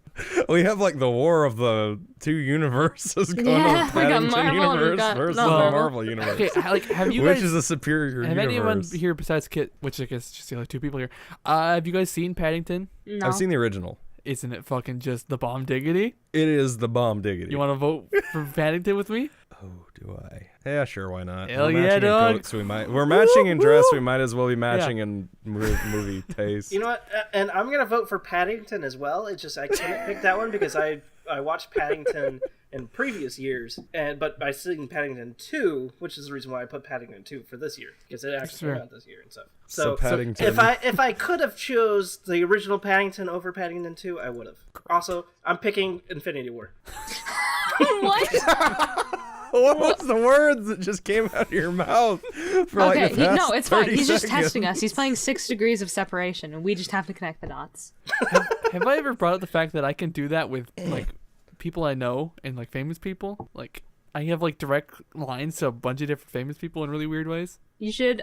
We have like the war of the two universes going Yeah, on. we got Paddington Marvel and we universe got versus not the Marvel. Marvel universe. Okay, like have you Which guys? is a superior have anyone universe? here besides Kitt, which I guess is just the other two people here? Have you guys seen Paddington? No. I've seen the original. Isn't it fucking just the bomb diggity? It is the bomb diggity. You want to vote for Paddington with me? Oh, do I? Yeah, sure. Why not? Hell We're yeah, matching in dog. coats, we're matching in dress. We might as well be matching in movie taste. You know what? And I'm gonna vote for Paddington as well. It's just I couldn't pick that one because I watched Paddington in previous years, but I seen Paddington 2, which is the reason why I put Paddington 2 for this year because it actually Sure. came out this year and stuff. So So Paddington. if I could have chose the original Paddington over Paddington 2, I would have. Also, I'm picking Infinity War. What? What was the words that just came out of your mouth? For Okay, like the past no, it's fine. 30 He's just seconds? testing us. He's playing 6 degrees of separation, and we just have to connect the dots. Have I ever brought up the fact that I can do that with like people I know and like famous people? Like I have like direct lines to a bunch of different famous people in really weird ways. You should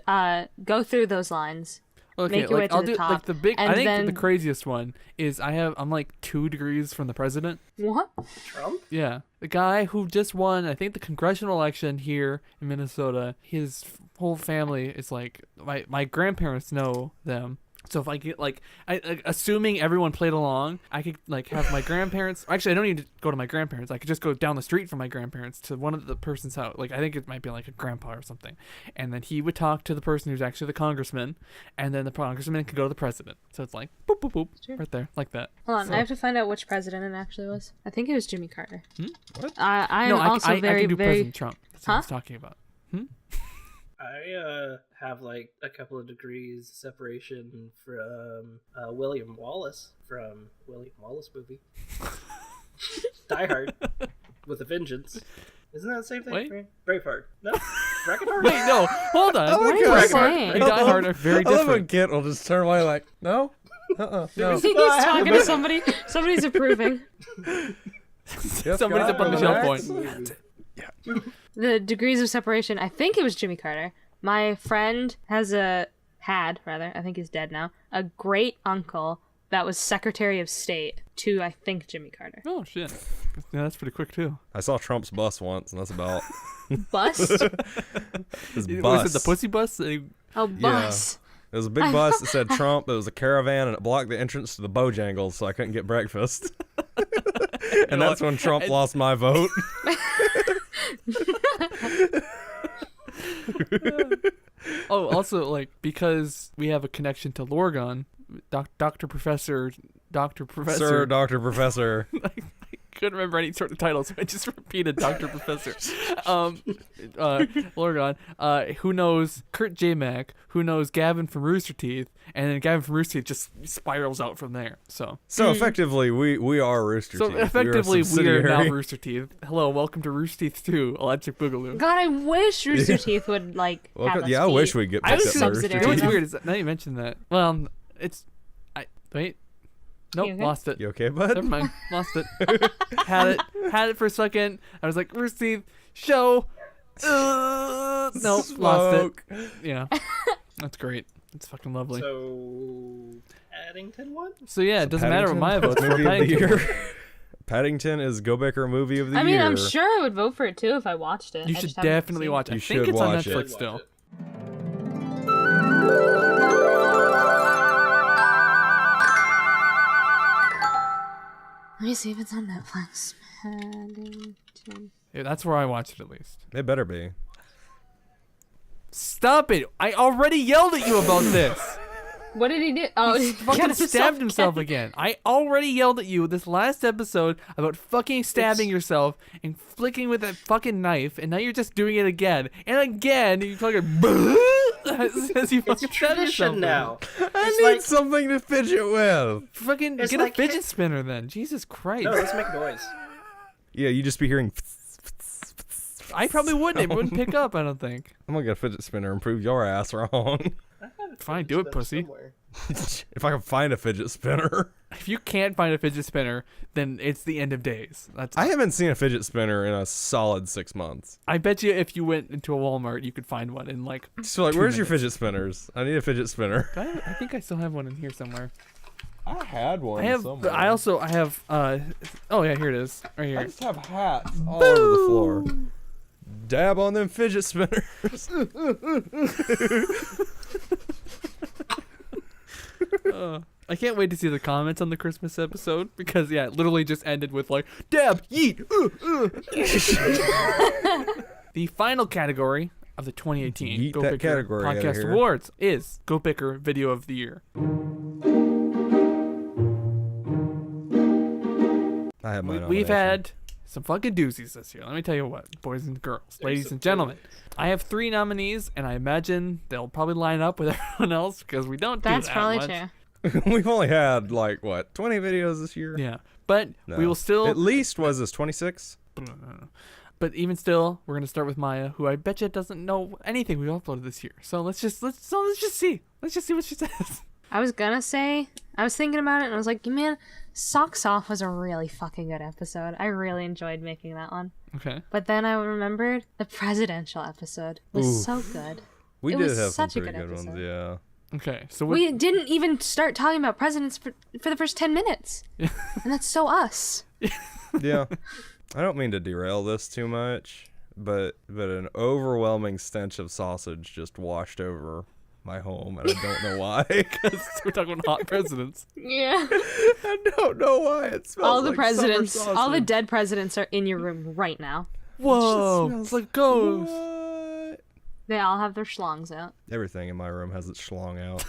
go through those lines. Okay, Make your way like to I'll the do top, like the big. and I think then- the craziest one is I'm like 2 degrees from the president. What? Trump? Yeah, the guy who just won, I think, the congressional election here in Minnesota. His whole family is like my grandparents know them. So if I get like assuming everyone played along, I could like have my grandparents. Actually, I don't need to go to my grandparents. I could just go down the street from my grandparents to one of the person's house. Like I think it might be like a grandpa or something, and then he would talk to the person who's actually the congressman, and then the congressman could go to the president. So it's like boop boop boop Sure. right there, like that. Hold on, So- I have to find out which president it actually was. I think it was Jimmy Carter. What? I'm No, also I very, can do very. President Trump. That's what I was Huh? talking about. I have like a couple of degrees separation from William Wallace from William Wallace movie. Die Hard with a Vengeance. Isn't that the same thing? Wait. Braveheart. No? Dragonheart? Wait, no, hold on. Oh my What are you God. saying? And Die Hard are very I love when different. Kit will just turn away like, no, no. He's talking to somebody. Somebody's approving. Yes, Somebody's God, up on the relax. shelf point. The degrees of separation. I think it was Jimmy Carter. My friend had, I think he's dead now, a great uncle that was Secretary of State to, I think, Jimmy Carter. Oh shit. Yeah, that's pretty quick too. I saw Trump's bus once, and that's about Bust? his Was bus. it the pussy bus? Oh, bus. It was a big bus that said Trump. It was a caravan, and it blocked the entrance to the Bojangles, so I couldn't get breakfast. And that's when Trump lost my vote. Oh, also, like, because we have a connection to Lorgon, Dr. Professor. Sir, Dr. Professor. I couldn't remember any sort of title, so I just repeated Dr. Professor. Lorgon, who knows Kurt J-Mac, who knows Gavin from Rooster Teeth, and then Gavin from Rooster Teeth just spirals out from there. So effectively, we are Rooster Teeth. So effectively, we are now subsidiary. Rooster Teeth. Hello, welcome to Rooster Teeth 2, Electric Boogaloo. God, I wish Rooster Teeth would, like, have us I be wish we'd get I picked was up by Rooster subsidiary. You know what's Teeth. weird is that, now you mentioned that. Well, it's... Wait. Nope, You okay? lost it. You okay, bud? Never mind, lost it. Had it for a second. I was like, Rooster Teeth, show. Nope, lost it. Yeah, that's great. It's fucking lovely. So, Paddington won? So yeah, it doesn't matter what my vote's for. Movie of the Paddington. year. Paddington is GoBicker movie of the I year. mean, I'm sure I would vote for it too if I watched it. You I should just haven't definitely seen watch it. You I think should it's on watch it. Netflix still. Let me see if it's on Netflix. Paddington. Yeah, that's where I watched it at least. It better be. Stop it! I already yelled at you about this. What did he do? Oh, He fucking stabbed himself again. I already yelled at you this last episode about fucking stabbing yourself and flicking with that fucking knife, and now you're just doing it again and again. And you fucking as you fucking It's stab yourself. tradition now. I It's need like- something to fidget with. Fucking It's get like a fidget spinner then. Jesus Christ. No, let's make noise. Yeah, you just be hearing. I probably wouldn't. It wouldn't pick up. I don't think. I'm gonna get a fidget spinner and prove your ass wrong. Fine, do it, pussy. Somewhere. If I can find a fidget spinner. If you can't find a fidget spinner, then it's the end of days. I haven't seen a fidget spinner in a solid 6 months. I bet you if you went into a Walmart, you could find one in like. So like, 2 where's your minutes. fidget spinners? I need a fidget spinner. I think I still have one in here somewhere. I had one. I have. I have. Oh yeah, here it is. Right I here. just have hats all over the floor. Dab on them fidget spinners. I can't wait to see the comments on the Christmas episode because yeah, it literally just ended with like dab yeet. The final category of the 2018 Yeet that GoBicker category outta Podcast here. Awards is GoBicker Video of the Year. I have my We've nomination. had some fucking doozies this year. Let me tell you what, boys and girls, ladies and gentlemen. I have 3 nominees, and I imagine they'll probably line up with everyone else because we don't do That's that probably much. true. We've only had like what 20 videos this year. Yeah, but No. we will still. At least was this 26. But even still, we're gonna start with Myia, who I bet you doesn't know anything we uploaded this year. So let's just see what she says. I was thinking about it and I was like, man, Socks Off was a really fucking good episode. I really enjoyed making that one. Okay. But then I remembered the presidential episode was Oof. so good. We It did was have some such a pretty good good ones. episode. Yeah. Okay. So We didn't even start talking about presidents for the first 10 minutes. And that's so us. Yeah. I don't mean to derail this too much, but an overwhelming stench of sausage just washed over my home, and I don't know why. we're talking about hot presidents. Yeah. I don't know why. It smells All the like presidents, summer all the sausage. dead presidents are in your room right now. Whoa! smells It's like ghosts. What? They all have their schlongs out. Everything in my room has its schlong out.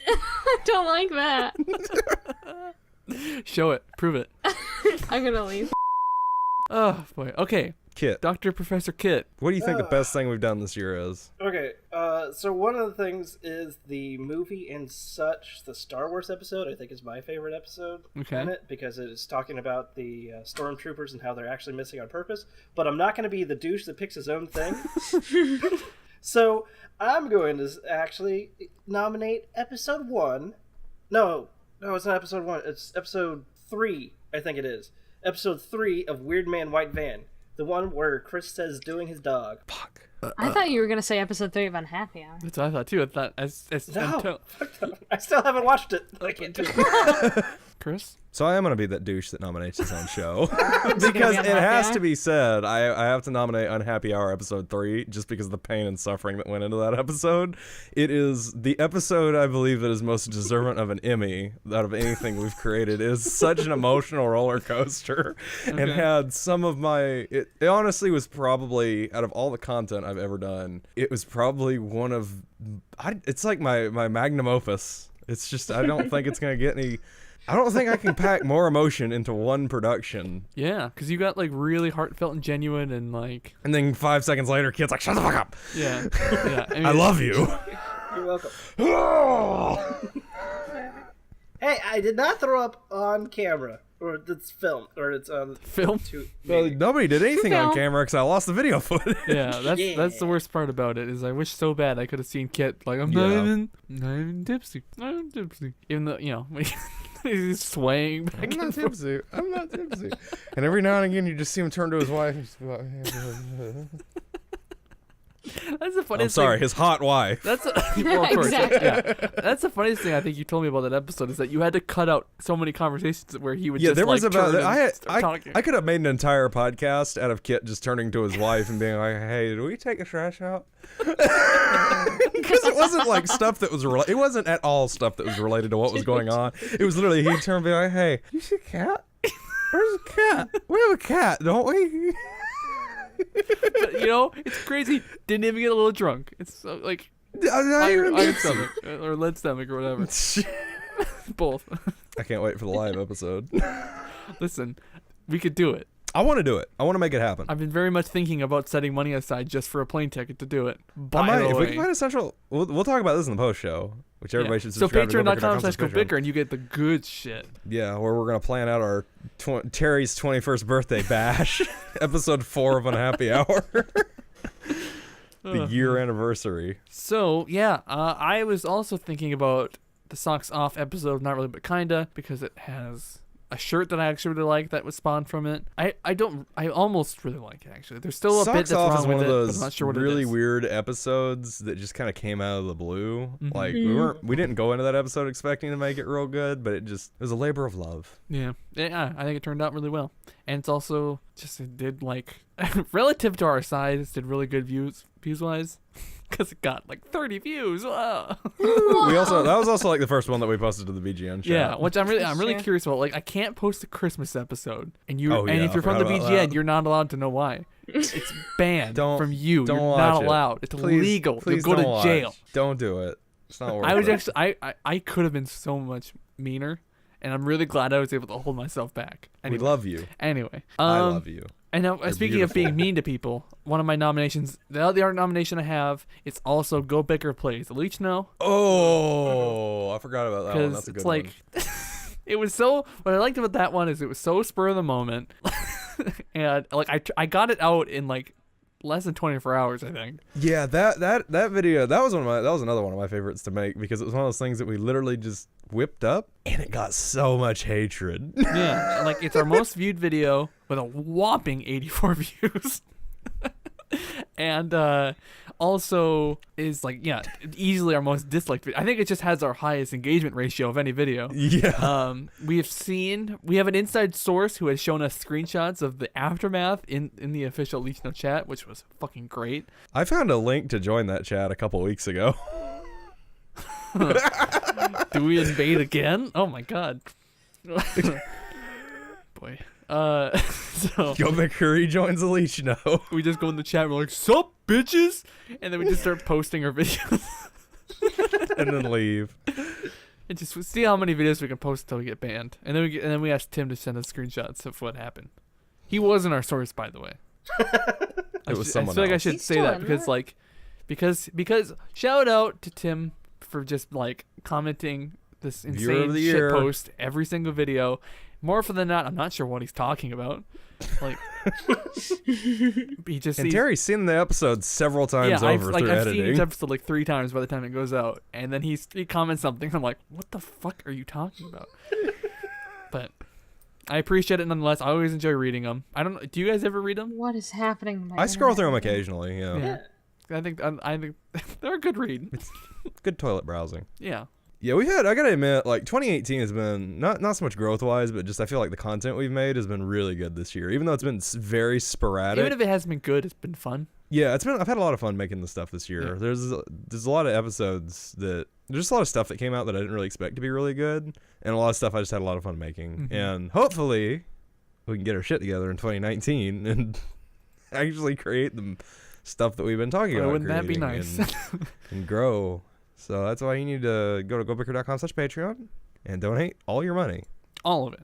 I don't like that. Show it. Prove it. I'm gonna leave. Oh boy. Okay. Kitt, Dr. Professor Kitt. what do you think the best thing we've done this year is? Okay, so one of the things is the movie and such, the Star Wars episode, I think is my favorite episode Okay. in it, because it is talking about the stormtroopers and how they're actually missing on purpose, but I'm not going to be the douche that picks his own thing. So I'm going to actually nominate episode 1. No, it's not episode 1, it's episode 3, I think it is. Episode 3 of Weird Man White Van. The one where Chris says doing his dog. Fuck. I thought you were gonna say episode 3 of Unhappy Hour. That's what I thought too. I thought No, I still haven't watched it. I can't do it. Chris? So I am going to be that douche that nominates his own show. Is it gonna Because be it Unhappy has Hour? to be said, I have to nominate Unhappy Hour episode 3 just because of the pain and suffering that went into that episode. It is the episode, I believe, that is most deserving of an Emmy out of anything we've created. It is such an emotional roller coaster and had some of my... It honestly was probably, out of all the content I've ever done, it was probably one of... it's like my magnum opus. It's just, I don't think it's going to get any... I don't think I can pack more emotion into one production. Yeah, because you got like really heartfelt and genuine and like... And then 5 seconds later, Kitt's like, shut the fuck up. Yeah. Yeah. I, mean, I love you. You're welcome. Hey, I did not throw up on camera. Or it's filmed. Or it's on... Film? Well, nobody did anything on Film. camera because I lost the video footage. Yeah, that's the worst part about it is I wish so bad I could have seen Kitt like I'm not even tipsy. Even though, you know, he's swaying back I'm not and forth. tipsy. I'm not tipsy. And every now and again, you just see him turn to his wife. And just be like, That's the I'm funniest sorry, thing. his hot wife. That's well, of course. Exactly. Yeah. That's the funniest thing I think you told me about that episode is that you had to cut out so many conversations where he would Yeah, just there was like about turn and I start talking. could have made an entire podcast out of Kitt just turning to his wife and being like, "Hey, did we take the trash out?" Because it wasn't like stuff that was it wasn't at all stuff that was related to what was going on. It was literally he'd turn and be like, "Hey, you see a cat? Where's a cat? We have a cat, don't we?" But, you know, it's crazy. Didn't even get a little drunk. It's so, like I iron stomach or lead stomach or whatever. Both. I can't wait for the live episode. Listen, we could do it. I want to do it. I want to make it happen. I've been very much thinking about setting money aside just for a plane ticket to do it. I By might, the if we way. can find a central, we'll talk about this in the post show, which everybody should So subscribe to. patreon.com/GoBicker and you get the good shit. Yeah, where we're gonna plan out our Terry's 21st birthday bash, episode 4 of Unhappy Hour, the year anniversary. So yeah, I was also thinking about the Socks Off episode, not really, but kinda, because it has a shirt that I actually really like that was spawned from it. I almost really like it actually. There's still a bit Socks that's Off wrong is with one of it, but those I'm not sure what really it is. weird episodes that just kind of came out of the blue. Mhm. Like we didn't go into that episode expecting to make it real good, but it was a labor of love. Yeah, I think it turned out really well, and it's also just it did like relative to our size, did really good views wise, because it got like 30 views. Wow. That was also like the first one that we posted to the BGN chat. Yeah, which I'm really Sure. curious about. Like, I can't post a Christmas episode, and Oh, yeah, if you're I from the forgot about BGN, that. you're not allowed to know why. It's banned Don't- from you. don't You're watch not it. allowed. It's Please, illegal. please You'll go don't to watch. jail. Don't do it. It's not worth I was it. actually I could have been so much meaner, and I'm really glad I was able to hold myself back. Anyway, We love you. Anyway, I love you. And now, You're speaking of being beautiful. mean to people, one of my nominations, the other nomination I have, it's also Go Bicker Plays. The Leech know? Oh, I forgot about that one. Because That's a good it's like, it was so, what I liked about that one is it was so spur of the moment. And like, I got it out in like less than 24 hours, I think. Yeah, that video, that was another one of my favorites to make because it was one of those things that we literally just whipped up and it got so much hatred. Yeah. And like, it's our most viewed video with a whopping 84 views. And also is like, yeah, easily our most disliked video. I think it just has our highest engagement ratio of any video. Yeah. We have an inside source who has shown us screenshots of the aftermath in the official Leech No chat, which was fucking great. I found a link to join that chat a couple weeks ago. Do we invade again? Oh my god. Boy. So Go Bicker joins the Leech now. we just go in the chat, we're like, sup bitches? And then we just start posting our videos. And then leave. And just see how many videos we can post until we get banned. And then we asked Tim to send us screenshots of what happened. He wasn't our source, by the way. It was someone I feel like I else. should He's say still that in because there. like because shout out to Tim for just like commenting this Viewer insane of the shit year. post every single video. More often than not, I'm not sure what he's talking about. Like he just And sees, Terry's seen the episode several times yeah, over through I've seen each editing. episode like 3 times by the time it goes out, and then he comments something. I'm like, what the fuck are you talking about? But I appreciate it nonetheless. I always enjoy reading them. I don't know. Do you guys ever read them? What is happening? To my I scroll through them internet? occasionally, yeah. Yeah. I think they're a good read. Good toilet browsing. Yeah. Yeah, I gotta admit, like 2018 has been not so much growth wise, but just I feel like the content we've made has been really good this year. Even though it's been very sporadic. Even if it hasn't been good, it's been fun. Yeah, I've had a lot of fun making the stuff this year. Yeah. There's a lot of episodes there's just a lot of stuff that came out that I didn't really expect to be really good, and a lot of stuff I just had a lot of fun making. Mm-hmm. And hopefully, we can get our shit together in 2019 and actually create the stuff that we've been talking about. Wouldn't that be nice? and grow. So that's why you need to go to gobicker.com/Patreon and donate all your money. All of it.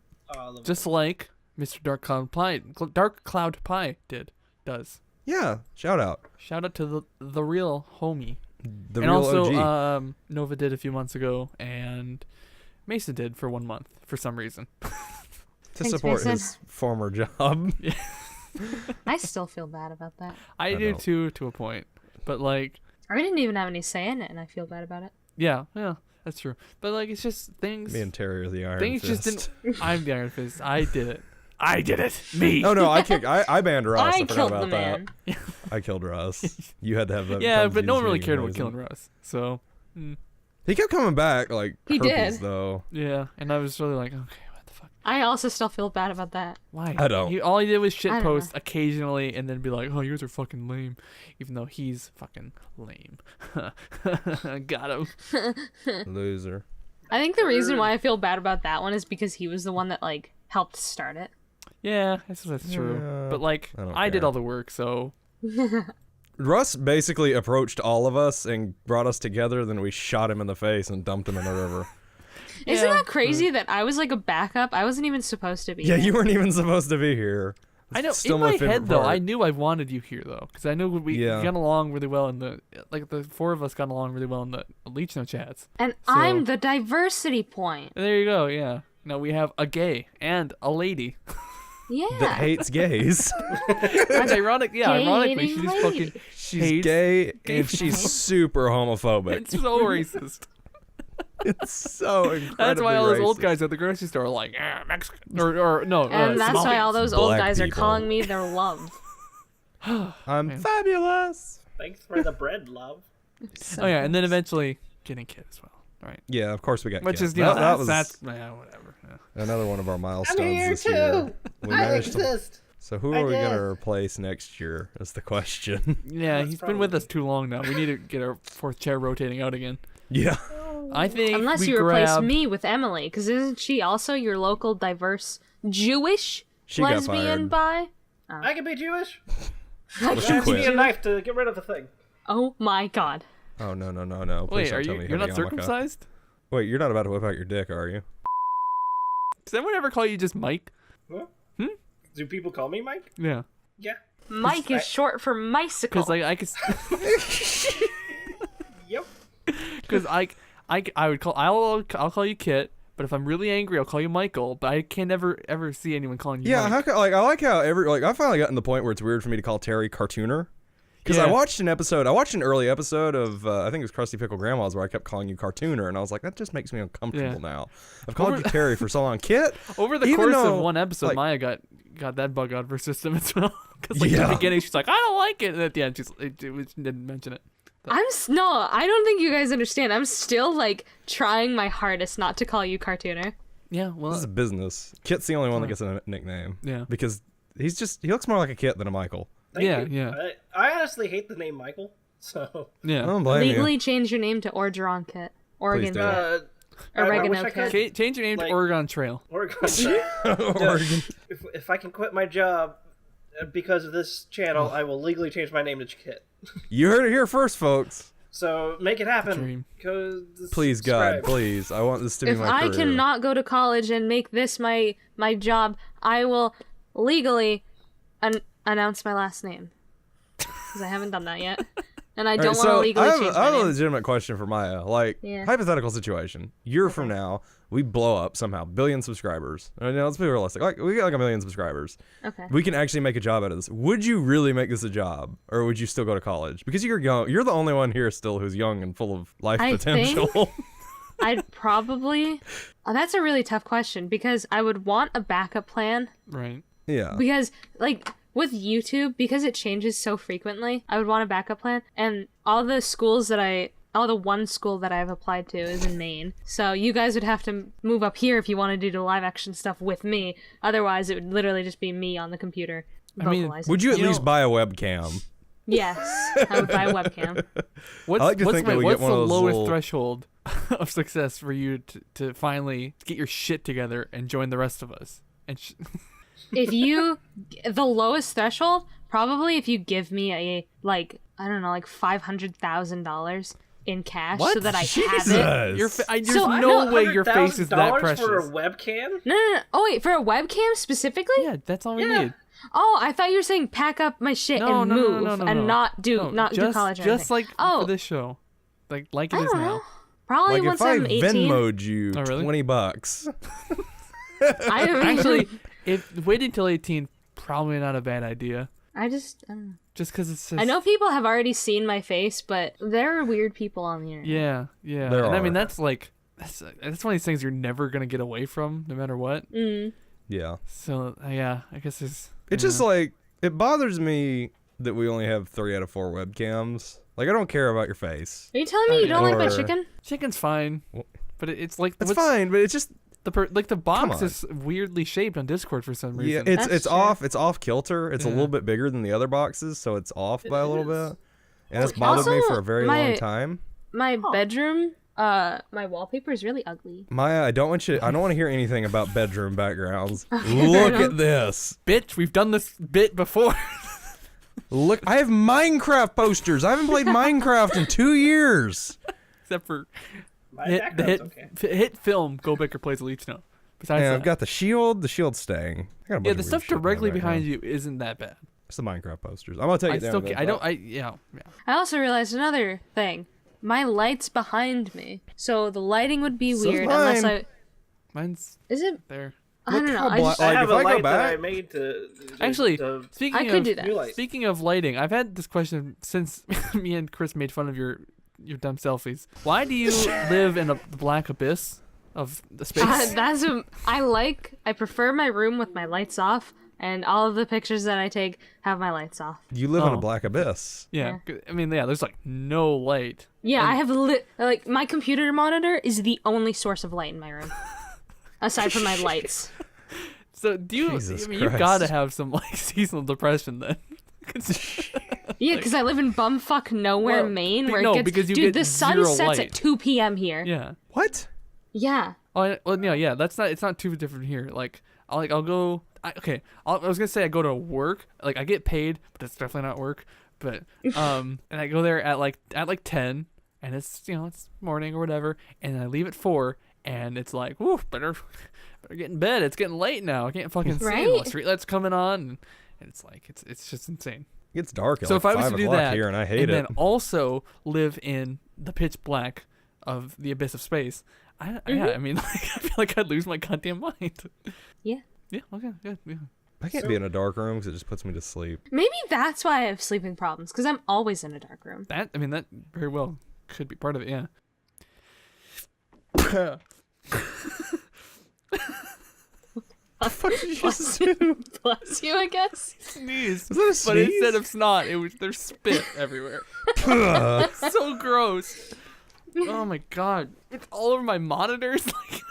Just like Mr. Dark Cloud Pie does. Yeah, shout out. Shout out to the real homie. The and real also, OG. Nova did a few months ago, and Mason did for 1 month for some reason. To Thanks, support Mason. his former job. I still feel bad about that. I do don't. too, to a point. But like, I didn't even have any say in it, and I feel bad about it. yeah, that's true. But like, it's just things. Me and Terry are the Iron Things Fist. just didn't. I'm the Iron Fist. I did it. I did it. Me. Oh no, I banned Russ. I I forgot killed about the man. that. I killed Russ. You had to have that. Yeah, come but no Jesus one really meeting cared about reason. killing Russ. So, He kept coming back like He herpes, did. though. yeah, and I was really like, okay, what the fuck? I also still feel bad about that. Why? I don't. All he did was I shit don't post occasionally and then be like, oh, yours are fucking lame. Even though he's fucking lame. Got him. Loser. I think the reason why I feel bad about that one is because he was the one that like helped start it. Yeah, that's true. Yeah, But like, I don't I did care. all the work, so. Russ basically approached all of us and brought us together. Then we shot him in the face and dumped him in the river. Isn't Yeah, that crazy that I was like a backup? I wasn't even supposed to be. Yeah, there. you weren't even supposed to be here. I know. Still In my favorite head, though, part. I knew I wanted you here, though, because I knew we Yeah. got along really well in the the four of us got along really well in the Leech No chats. And So- I'm the diversity point. And there you go. Yeah. Now we have a gay and a lady. Yeah. that hates gays. That's ironic. Yeah, Gay ironically, hating she's lady. fucking. She's hates gay gay and she's people. super homophobic. It's so racist. It's so incredibly That's why all those old racist. guys at the grocery store are like, Mexican, or no. And that's why all those old Black guys are people. calling me their love. I'm Man. fabulous. Thanks for the bread, love. Oh yeah, and then eventually getting Kitt as well. All right. Yeah, of course we got Which Kitt. is, you know, that was that's yeah, whatever. Yeah. another one of our milestones I'm here this too. year. We I managed to. exist. So who I are we did. gonna replace next year? Is the question. Yeah, That's he's been with probably- us too long now. We need to get our fourth chair rotating out again. Yeah. I think Unless we you replace grab... me with Emily, because isn't she also your local diverse Jewish She got lesbian fired. bi? I can be Jewish. Well, she Give me a quit. knife to get rid of the thing. Oh my god. Oh no. Please Wait, don't are tell you? me You're not yarmulke. circumcised? Wait, you're not about to whip out your dick, are you? Does anyone ever call you just Mike? What? Hmm? Do people call me Mike? Yeah. Yeah. Mike is short for mycicle. Because like I could. Yep. Because I would call. I'll call you Kitt. But if I'm really angry, I'll call you Michael. But I can never ever see anyone calling you. Yeah, Mike. I like how I finally gotten to the point where it's weird for me to call Terry Cartooner. Because Yeah. I watched an early episode of, I think it was Krusty Pickle Grandma's, where I kept calling you Cartooner, and I was like, that just makes me uncomfortable Yeah. now. I've called you Terry for so long. Kitt, Over the even course though, of one episode, like- Myia got that bug out of her system as well. Because like in Yeah. the beginning, she's like, I don't like it, and at the end, she didn't mention it. No, I don't think you guys understand. I'm still like trying my hardest not to call you cartooner. Yeah, this well, is a business. Kit's the only one that gets a nickname. Yeah. Because he looks more like a Kit than a Michael. Thank Yeah, you. yeah. I honestly hate the name Michael. So. I yeah. don't blame Legally you. change your name to Orgeron Kit. Oregon do. Kit. I Oregano wish I Kit. could. Change your name Like- to Oregon Trail. Oregon. Oregon. If I can quit my job because of this channel, I will legally change my name to Kitt. You heard it here first, folks. So make it happen. Dream. Please, God, please. I want this to be If my I career. cannot go to college and make this my job, I will legally announce my last name. Because I haven't done that yet. And I All don't right, want to so legally change I have my a name. legitimate question for Myia. Like, Yeah. hypothetical situation. Year from now, we blow up somehow, billion subscribers. I mean, let's be realistic. Like, we get like 1 million subscribers. Okay. We can actually make a job out of this. Would you really make this a job, or would you still go to college? Because you're young. You're the only one here still who's young and full of life I potential. I'd probably... that's a really tough question because I would want a backup plan Yeah. because, like, with YouTube, because it changes so frequently, I would want a backup plan. And all the one school that I've applied to is in Maine. So you guys would have to move up here if you want to do the live action stuff with me. Otherwise, it would literally just be me on the computer vocalizing. Would you at least buy a webcam? Yes, I would buy a webcam. What's the lowest threshold of success for you to finally get your shit together and join the rest of us? And the lowest threshold, probably if you give me a $500,000 in cash so that I have it. There's no way your face is that precious. For a webcam? No. Oh wait, for a webcam specifically? Yeah, that's all we need. Oh, I thought you were saying pack up my shit and move and not do college or anything. Just like for this show, like it is now. Probably like once if I'm 18. I Venmo'd you really? $20. Actually, if waiting till 18, probably not a bad idea. I don't know. Just because it's just... I know people have already seen my face, but there are weird people on the internet. Yeah. There are. I mean, that's one of these things you're never gonna get away from, no matter what. Yeah. So yeah, I guess it's just like, it bothers me that we only have 3 out of 4 webcams. Like, I don't care about your face. Are you telling me you don't like my chicken? Chicken's fine, but it's like it's fine, but it's just the box is weirdly shaped on Discord for some reason. Yeah, it's off kilter. It's a little bit bigger than the other boxes, so it's off by a little bit. And it's bothered me for a very long time. My bedroom, my wallpaper is really ugly. Myia, I don't want to hear anything about bedroom backgrounds. Look at this. Bitch, we've done this bit before. Look, I have Minecraft posters. I haven't played Minecraft in 2 years. Except for the hit film GoBicker Plays Elite Snow. Besides that, I've got the shield staying. Yeah, the stuff directly behind you isn't that bad. It's the Minecraft posters. I'm gonna take it down. I also realized another thing. My light's behind me, so the lighting would be weird unless I. Mine's. Is it there? I don't know. I have a light that I made to. Actually, speaking speaking of lighting, I've had this question since me and Chris made fun of your dumb selfies. Why do you live in a black abyss of the space? I prefer my room with my lights off, and all of the pictures that I take have my lights off. You live in a black abyss. Yeah. I mean, there's like no light. Yeah, I have my computer monitor is the only source of light in my room. Aside from my lights. So you've got to have some like seasonal depression then. Yeah, because I live in bumfuck nowhere, Maine, where the sun sets at 2 p.m. here. Yeah. What? Yeah. Well, yeah. It's not too different here. Like, I'll go. I was gonna say I go to work. Like, I get paid, but that's definitely not work. But and I go there at like 10, and it's it's morning or whatever, and I leave at 4. And it's like, whoo, better get in bed. It's getting late now. I can't fucking see it. Streetlights coming on, and it's like it's just insane. It gets dark at so if I was 5 to do o'clock that, here, and I hate and it. then also live in the pitch black of the abyss of space, I mean, like, I feel like I'd lose my goddamn mind. Yeah. Yeah. Okay. Yeah. I can't be in a dark room because it just puts me to sleep. Maybe that's why I have sleeping problems, because I'm always in a dark room. That very well could be part of it. Yeah. What the fuck did you just do? Bless you, I guess. Sneeze. Was that a sneeze? But instead of snot, there's spit everywhere. So gross. Oh my god. It's all over my monitors. Like,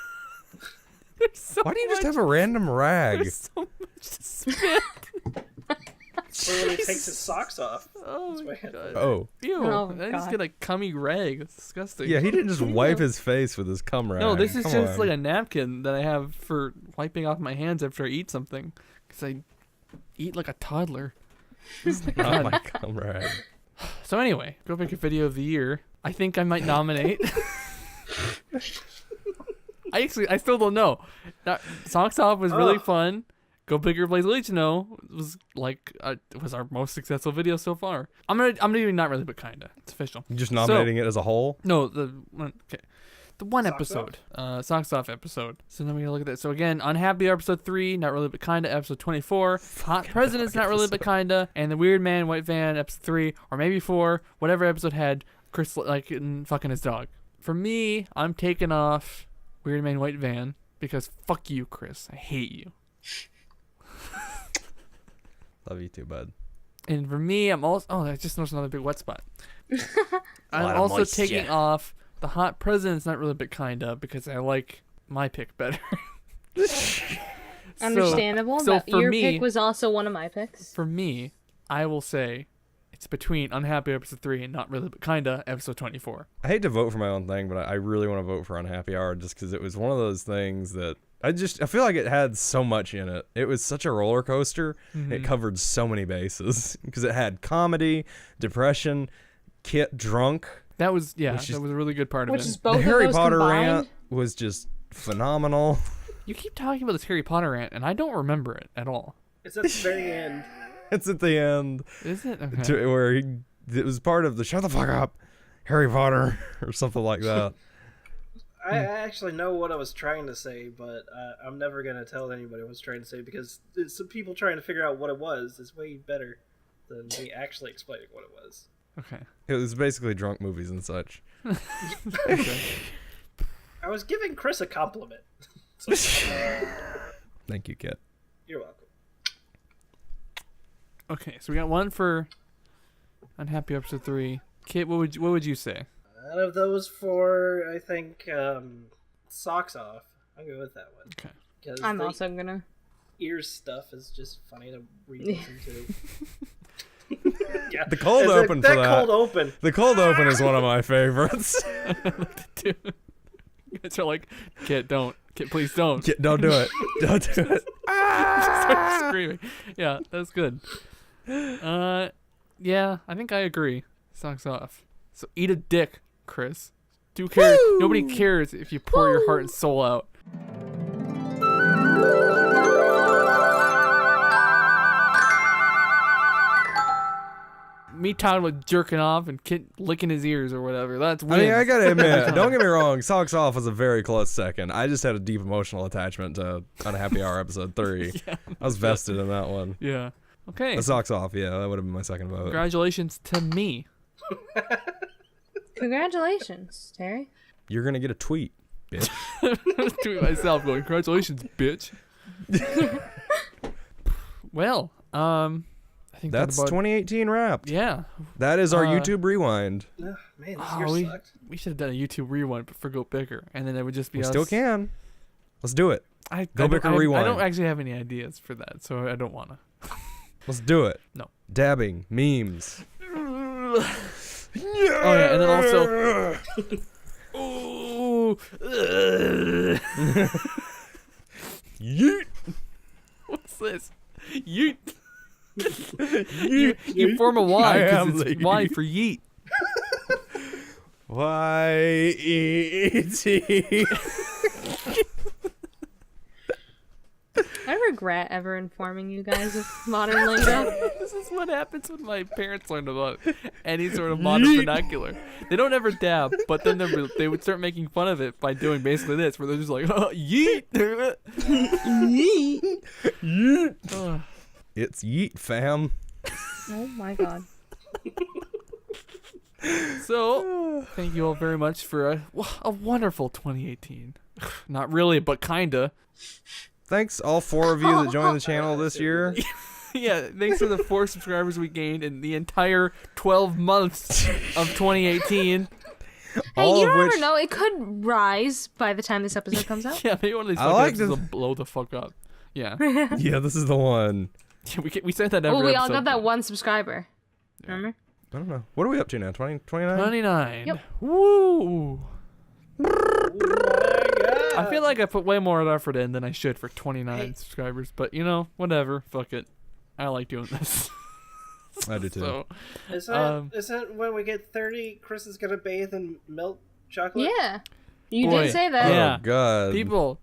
there's so Why do you just have a random rag? There's so much spit. Or when he takes his socks off. Oh my god. Oh. Ew. Oh, I just get a cummy rag. That's disgusting. Yeah, he didn't just wipe his face with his cum rag. No, this is Come just on. like a napkin that I have for wiping off my hands after I eat something. Because I eat like a toddler. Not my cum rag. So anyway, GoBicker Video of the Year. I think I might nominate. I still don't know. Socks Off was really fun. GoBicker Plays Elite Snow was like was our most successful video so far. I'm gonna do Not Really But Kinda. It's official. You're just nominating it as a whole? No, the one episode, Socks Off episode. So then we gotta look at that. So again, Unhappy episode 3, Not Really But Kinda episode 24, Hot Presidents Not Really But Kinda, and the Weird Man White Van episode 3, or maybe 4, whatever episode had Chris like fucking his dog. For me, I'm taking off Weird Man White Van because fuck you, Chris. I hate you. Love you too, bud. And for me, I'm also... Oh, I just noticed another big wet spot. I'm lot of also moisture. taking off the hot president's not really, but kinda, because I like my pick better. Understandable. so but for your me- pick was also one of my picks. For me, I will say it's between Unhappy Episode 3 and Not Really But Kinda Episode 24. I hate to vote for my own thing, but I really want to vote for Unhappy Hour just because it was one of those things that I feel like it had so much in it. It was such a roller coaster. It covered so many bases because it had comedy, depression, Kitt drunk. That was, yeah, Which is- that was a really good part of Which it. is both The of Harry those Potter combined. rant was just phenomenal. You keep talking about this Harry Potter rant, and I don't remember it at all. It's at the very end. It's at the end Is it? Okay. where it was part of the shut the fuck up, Harry Potter or something like that. I actually know what I was trying to say, but I'm never going to tell anybody what I was trying to say because some people trying to figure out what it was is way better than me actually explaining what it was. Okay. It was basically drunk movies and such. I was giving Chris a compliment. Thank you, Kitt. You're welcome. Okay, so we got one for Unhappy Episode 3. Kit, what would you say? Out of those four, I think Socks Off. I'll go with that one. Okay. 'Cause I'm the also gonna. ears stuff is just funny to re-listen to. Yeah, The cold it's open for that. cold open. The cold open is one of my favorites. You guys are like, Kit, don't. Kit, please don't. Kitt, don't do it. Don't do it. Start screaming. Yeah, that's good. Yeah, I think I agree. Socks off. So eat a dick, Chris. Do care? Nobody cares if you pour your heart and soul out. Me talking about jerking off and Kit licking his ears or whatever. That's I weird. mean, I gotta admit, don't get me wrong, Socks Off was a very close second. I just had a deep emotional attachment to Unhappy Hour Episode 3. Yeah, I was vested in that one. yeah. Okay. The Socks Off, yeah, that would have been my second vote. Congratulations to me. Congratulations, Terry. You're gonna get a tweet, bitch. To myself going, congratulations, bitch. Well, I think That's about, 2018 wrapped. Yeah. That is our YouTube rewind. Ugh, man, this Oh, year sucked. we should have done a YouTube rewind for GoBicker, and then it would just be We us. still can. Let's do it. GoBicker I don't rewind. actually have any ideas for that, so I don't want to. Let's do it. No. Dabbing, memes. Oh yeah, and then also. Ooh. Yeet. What's this? Yeet. you form a Y I am because it's lady. Y for yeet. Y-E-T. I regret ever informing you guys of modern lingo. This is what happens when my parents learned about any sort of modern vernacular. They don't ever dab, but then they would start making fun of it by doing basically this, where they're just like, oh, yeet. Yeet. Yeet. Ugh. It's yeet, fam. Oh my god. So, thank you all very much for a wonderful 2018. Not really, but kinda. Thanks all 4 of you that joined the channel this year. Yeah, thanks to the 4 subscribers we gained in the entire 12 months of 2018. Hey, All you of don't which- ever know. It could rise by the time this episode comes out. Yeah, maybe one of these I fucking like episodes to- will blow the fuck up. Yeah. Yeah, this is the one. Yeah, we said that every Oh, we all episode, got that but- one subscriber. Remember? I don't know. What are we up to now? 20, 29? 29. Yep. Woo! Oh my god. I feel like I put way more effort in than I should for 29 Hey. subscribers, but you know, whatever. Fuck it. I like doing this. I do too. So, Isn't when we get 30, Chris is gonna bathe in milk chocolate? Yeah. You Boy. did say that. Yeah. Oh, God. people.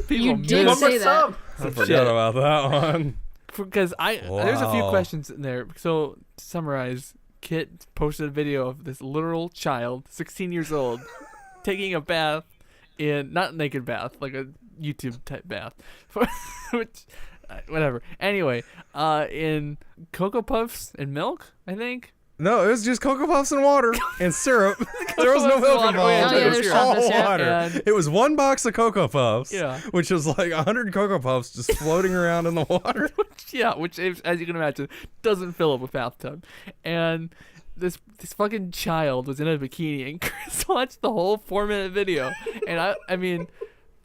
You did miss- say What's that. up? I some forgot shit. about that one. Because there's a few Wow. questions in there. So to summarize, Kitt posted a video of this literal child, 16 years old, taking a bath in not naked bath, like a YouTube type bath, which whatever. Anyway, in Cocoa Puffs and milk, I think. No, it was just Cocoa Puffs and water and syrup. There was no Puffs and milk water. involved. Oh, yeah, It there's was chocolate all syrup. water. And- It was one box of Cocoa Puffs, Yeah. which was like 100 Cocoa Puffs just floating around in the water. Yeah, which, as you can imagine, doesn't fill up a bathtub. And this fucking child was in a bikini, and Chris watched the whole 4-minute video. And I mean,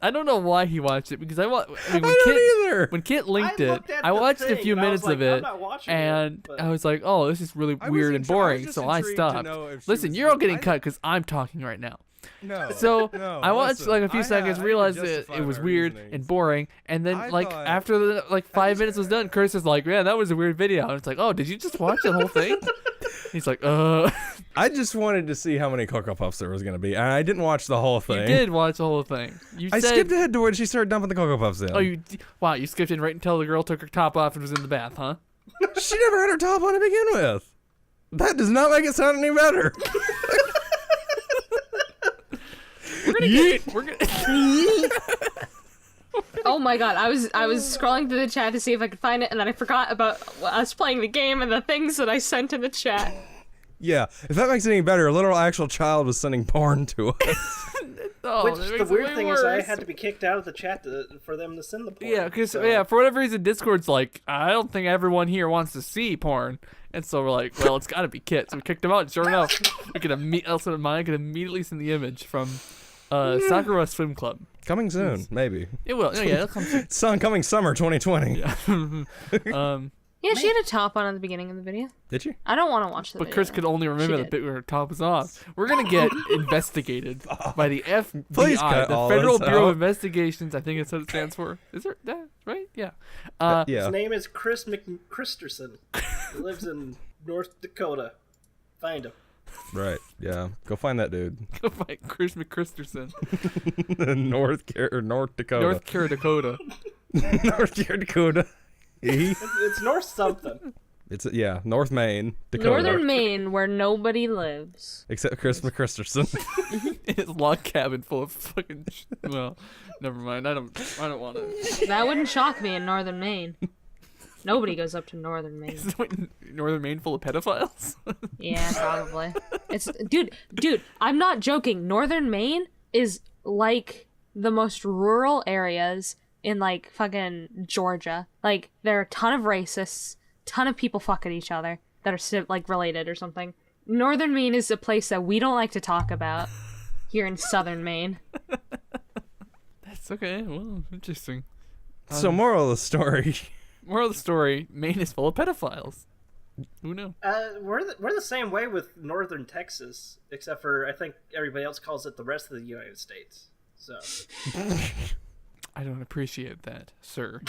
I don't know why he watched it, because I mean, I don't either. when Kit linked I it, looked at I the watched a thing, few and I minutes was of like, I'm it, not watching and it, but- I was like, oh, this is really I was weird and intri- I was boring, just so I intrigued to stopped. know if she Listen, was you're all like- getting I- cut because I'm talking right now. No. So no, I watched listen, like a few I seconds, had to realized that justify it was my weird reasonings. and boring, and then I like thought- after the 5 minutes was done, Chris was like, "Man, that was a weird video." And it's like, "Oh, did you just watch the whole thing?" He's like, I just wanted to see how many Cocoa Puffs there was going to be, and I didn't watch the whole thing. You did watch the whole thing. You I said, skipped ahead to when she started dumping the Cocoa Puffs in. "Oh, wow, you skipped in right until the girl took her top off and was in the bath, huh?" She never had her top on to begin with. That does not make it sound any better. We're gonna. Oh my god, I was scrolling through the chat to see if I could find it, and then I forgot about us playing the game and the things that I sent in the chat. Yeah, if that makes it any better, a literal actual child was sending porn to us. Oh, Which that the makes it weird way thing is, I worse. had to be kicked out of the chat for them to send the porn. Yeah, because so- for whatever reason, Discord's like, I don't think everyone here wants to see porn, and so we're like, well, it's got to be Kit. So we kicked him out. And sure enough, we could also Myia could immediately send the image from Sakura Swim Club. Coming soon, maybe. It will. Oh, yeah, it'll come soon. Son, coming summer 2020. Yeah, she had a top on at the beginning of the video. Did you? I don't want to watch the But video. Chris could only remember the did. bit where her top was off. We're gonna get investigated by the Please FBI, cut the all Federal this Bureau out. of Investigations. I think that's what it stands for. Is there that right? Yeah. Yeah. His name is Chris McChristerson. He lives in North Dakota. Find him. Right. Yeah. Go find that dude. Go fight Chris McChristerson. North Dakota. North Carolina, Dakota. North Dakota. It's North something. It's yeah, North Maine, Dakota. Northern Maine, where nobody lives. Except Chris McChristerson. In his log cabin full of fucking. Well, never mind. I don't want to. That wouldn't shock me in Northern Maine. Nobody goes up to Northern Maine. Northern Maine full of pedophiles. Yeah, probably. It's dude, I'm not joking. Northern Maine is like the most rural areas in like fucking Georgia. Like there are a ton of racists, ton of people fucking each other that are like related or something. Northern Maine is a place that we don't like to talk about here in Southern Maine. That's okay. Well, interesting. So moral of the story. Moral of the story: Maine is full of pedophiles. Who knew? We're the same way with Northern Texas, except for I think everybody else calls it the rest of the United States. So I don't appreciate that, sir.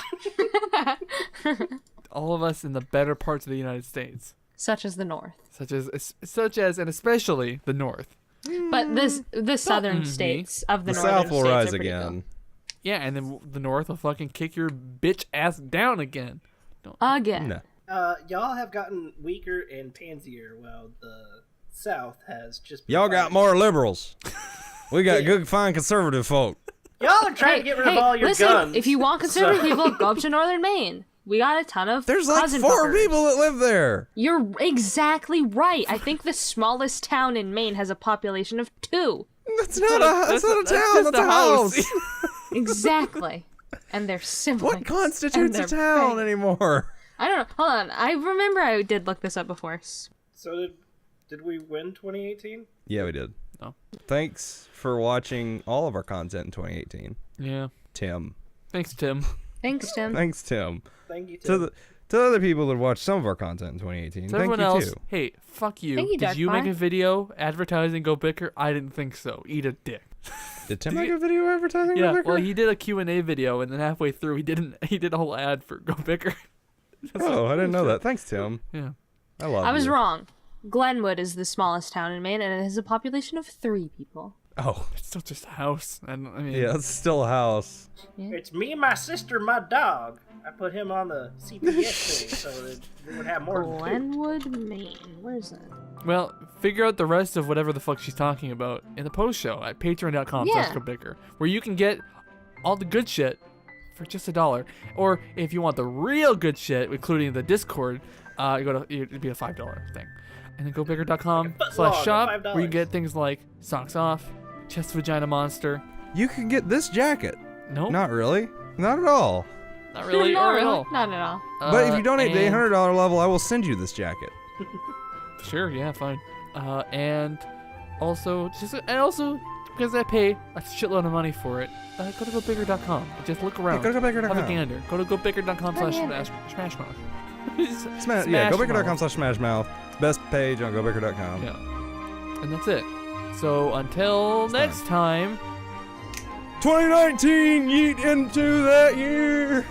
All of us in the better parts of the United States, Such as the North. such as and especially the North. But the southern states of the, The northern South will states rise are pretty again. cool. Yeah, and then the North will fucking kick your bitch ass down again. Again. No. y'all have gotten weaker and pansier, while the South has just been Y'all got fighting. more liberals. We got good, fine conservative folk. Y'all are trying to get rid of all your listen, guns. if you want conservative so- people, go up to Northern Maine. We got a ton of There's like cousin 4 fuckers. people that live there. You're exactly right. I think the smallest town in Maine has a population of 2. That's not a town. just That's a house. Exactly. And they're siblings. What constitutes a And they're town big. anymore? I don't know. Hold on. I remember I did look this up before. So did we win 2018? Yeah, we did. No. Thanks for watching all of our content in 2018, Yeah. Tim. Thanks, Tim. Thanks, Tim. Thanks, Tim. Thank you. To Tim. the other people that watched some of our content in 2018, To thank everyone you else, too. hey, fuck you. Thank you, Did Dark you make Pie. a video advertising GoBicker? I didn't think so. Eat a dick. Did Tim make a video advertising? Yeah, GoBicker? well, he did a Q&A video, and then halfway through, he did a whole ad for GoBicker. Oh, I didn't know that. Thanks, Tim. Yeah. I love I was you. wrong. Glenwood is the smallest town in Maine, and it has a population of 3 people. Oh, It's still just a house. I mean, yeah, it's still a house. It's me, my sister, my dog. I put him on the CPS thing so that we would have more than 2. Glenwood, Maine. Where's that? Well, figure out the rest of whatever the fuck she's talking about in the post show at patreon.com/GoBicker, where you can get all the good shit for just $1. Or if you want the real good shit, including the Discord, it'd be a $5 thing. And then Like a GoBicker.com/shop $5. where you get things like socks off, chest vagina monster. You can get this jacket. No, Not really. Not at all. not really, Not or at really. all. Not at all. But if you donate the and- $800 level, I will send you this jacket. Sure, yeah, fine. And also because I pay a shitload of money for it, go to GoBicker.com. Just look around. Go to GoBicker.com. Have a gander. Go to GoBicker.com/smashmouth. Yeah, GoBicker.com/smashmouth. Best page on GoBicker.com. Yeah. And that's it. So until next time. 2019, yeet into that year.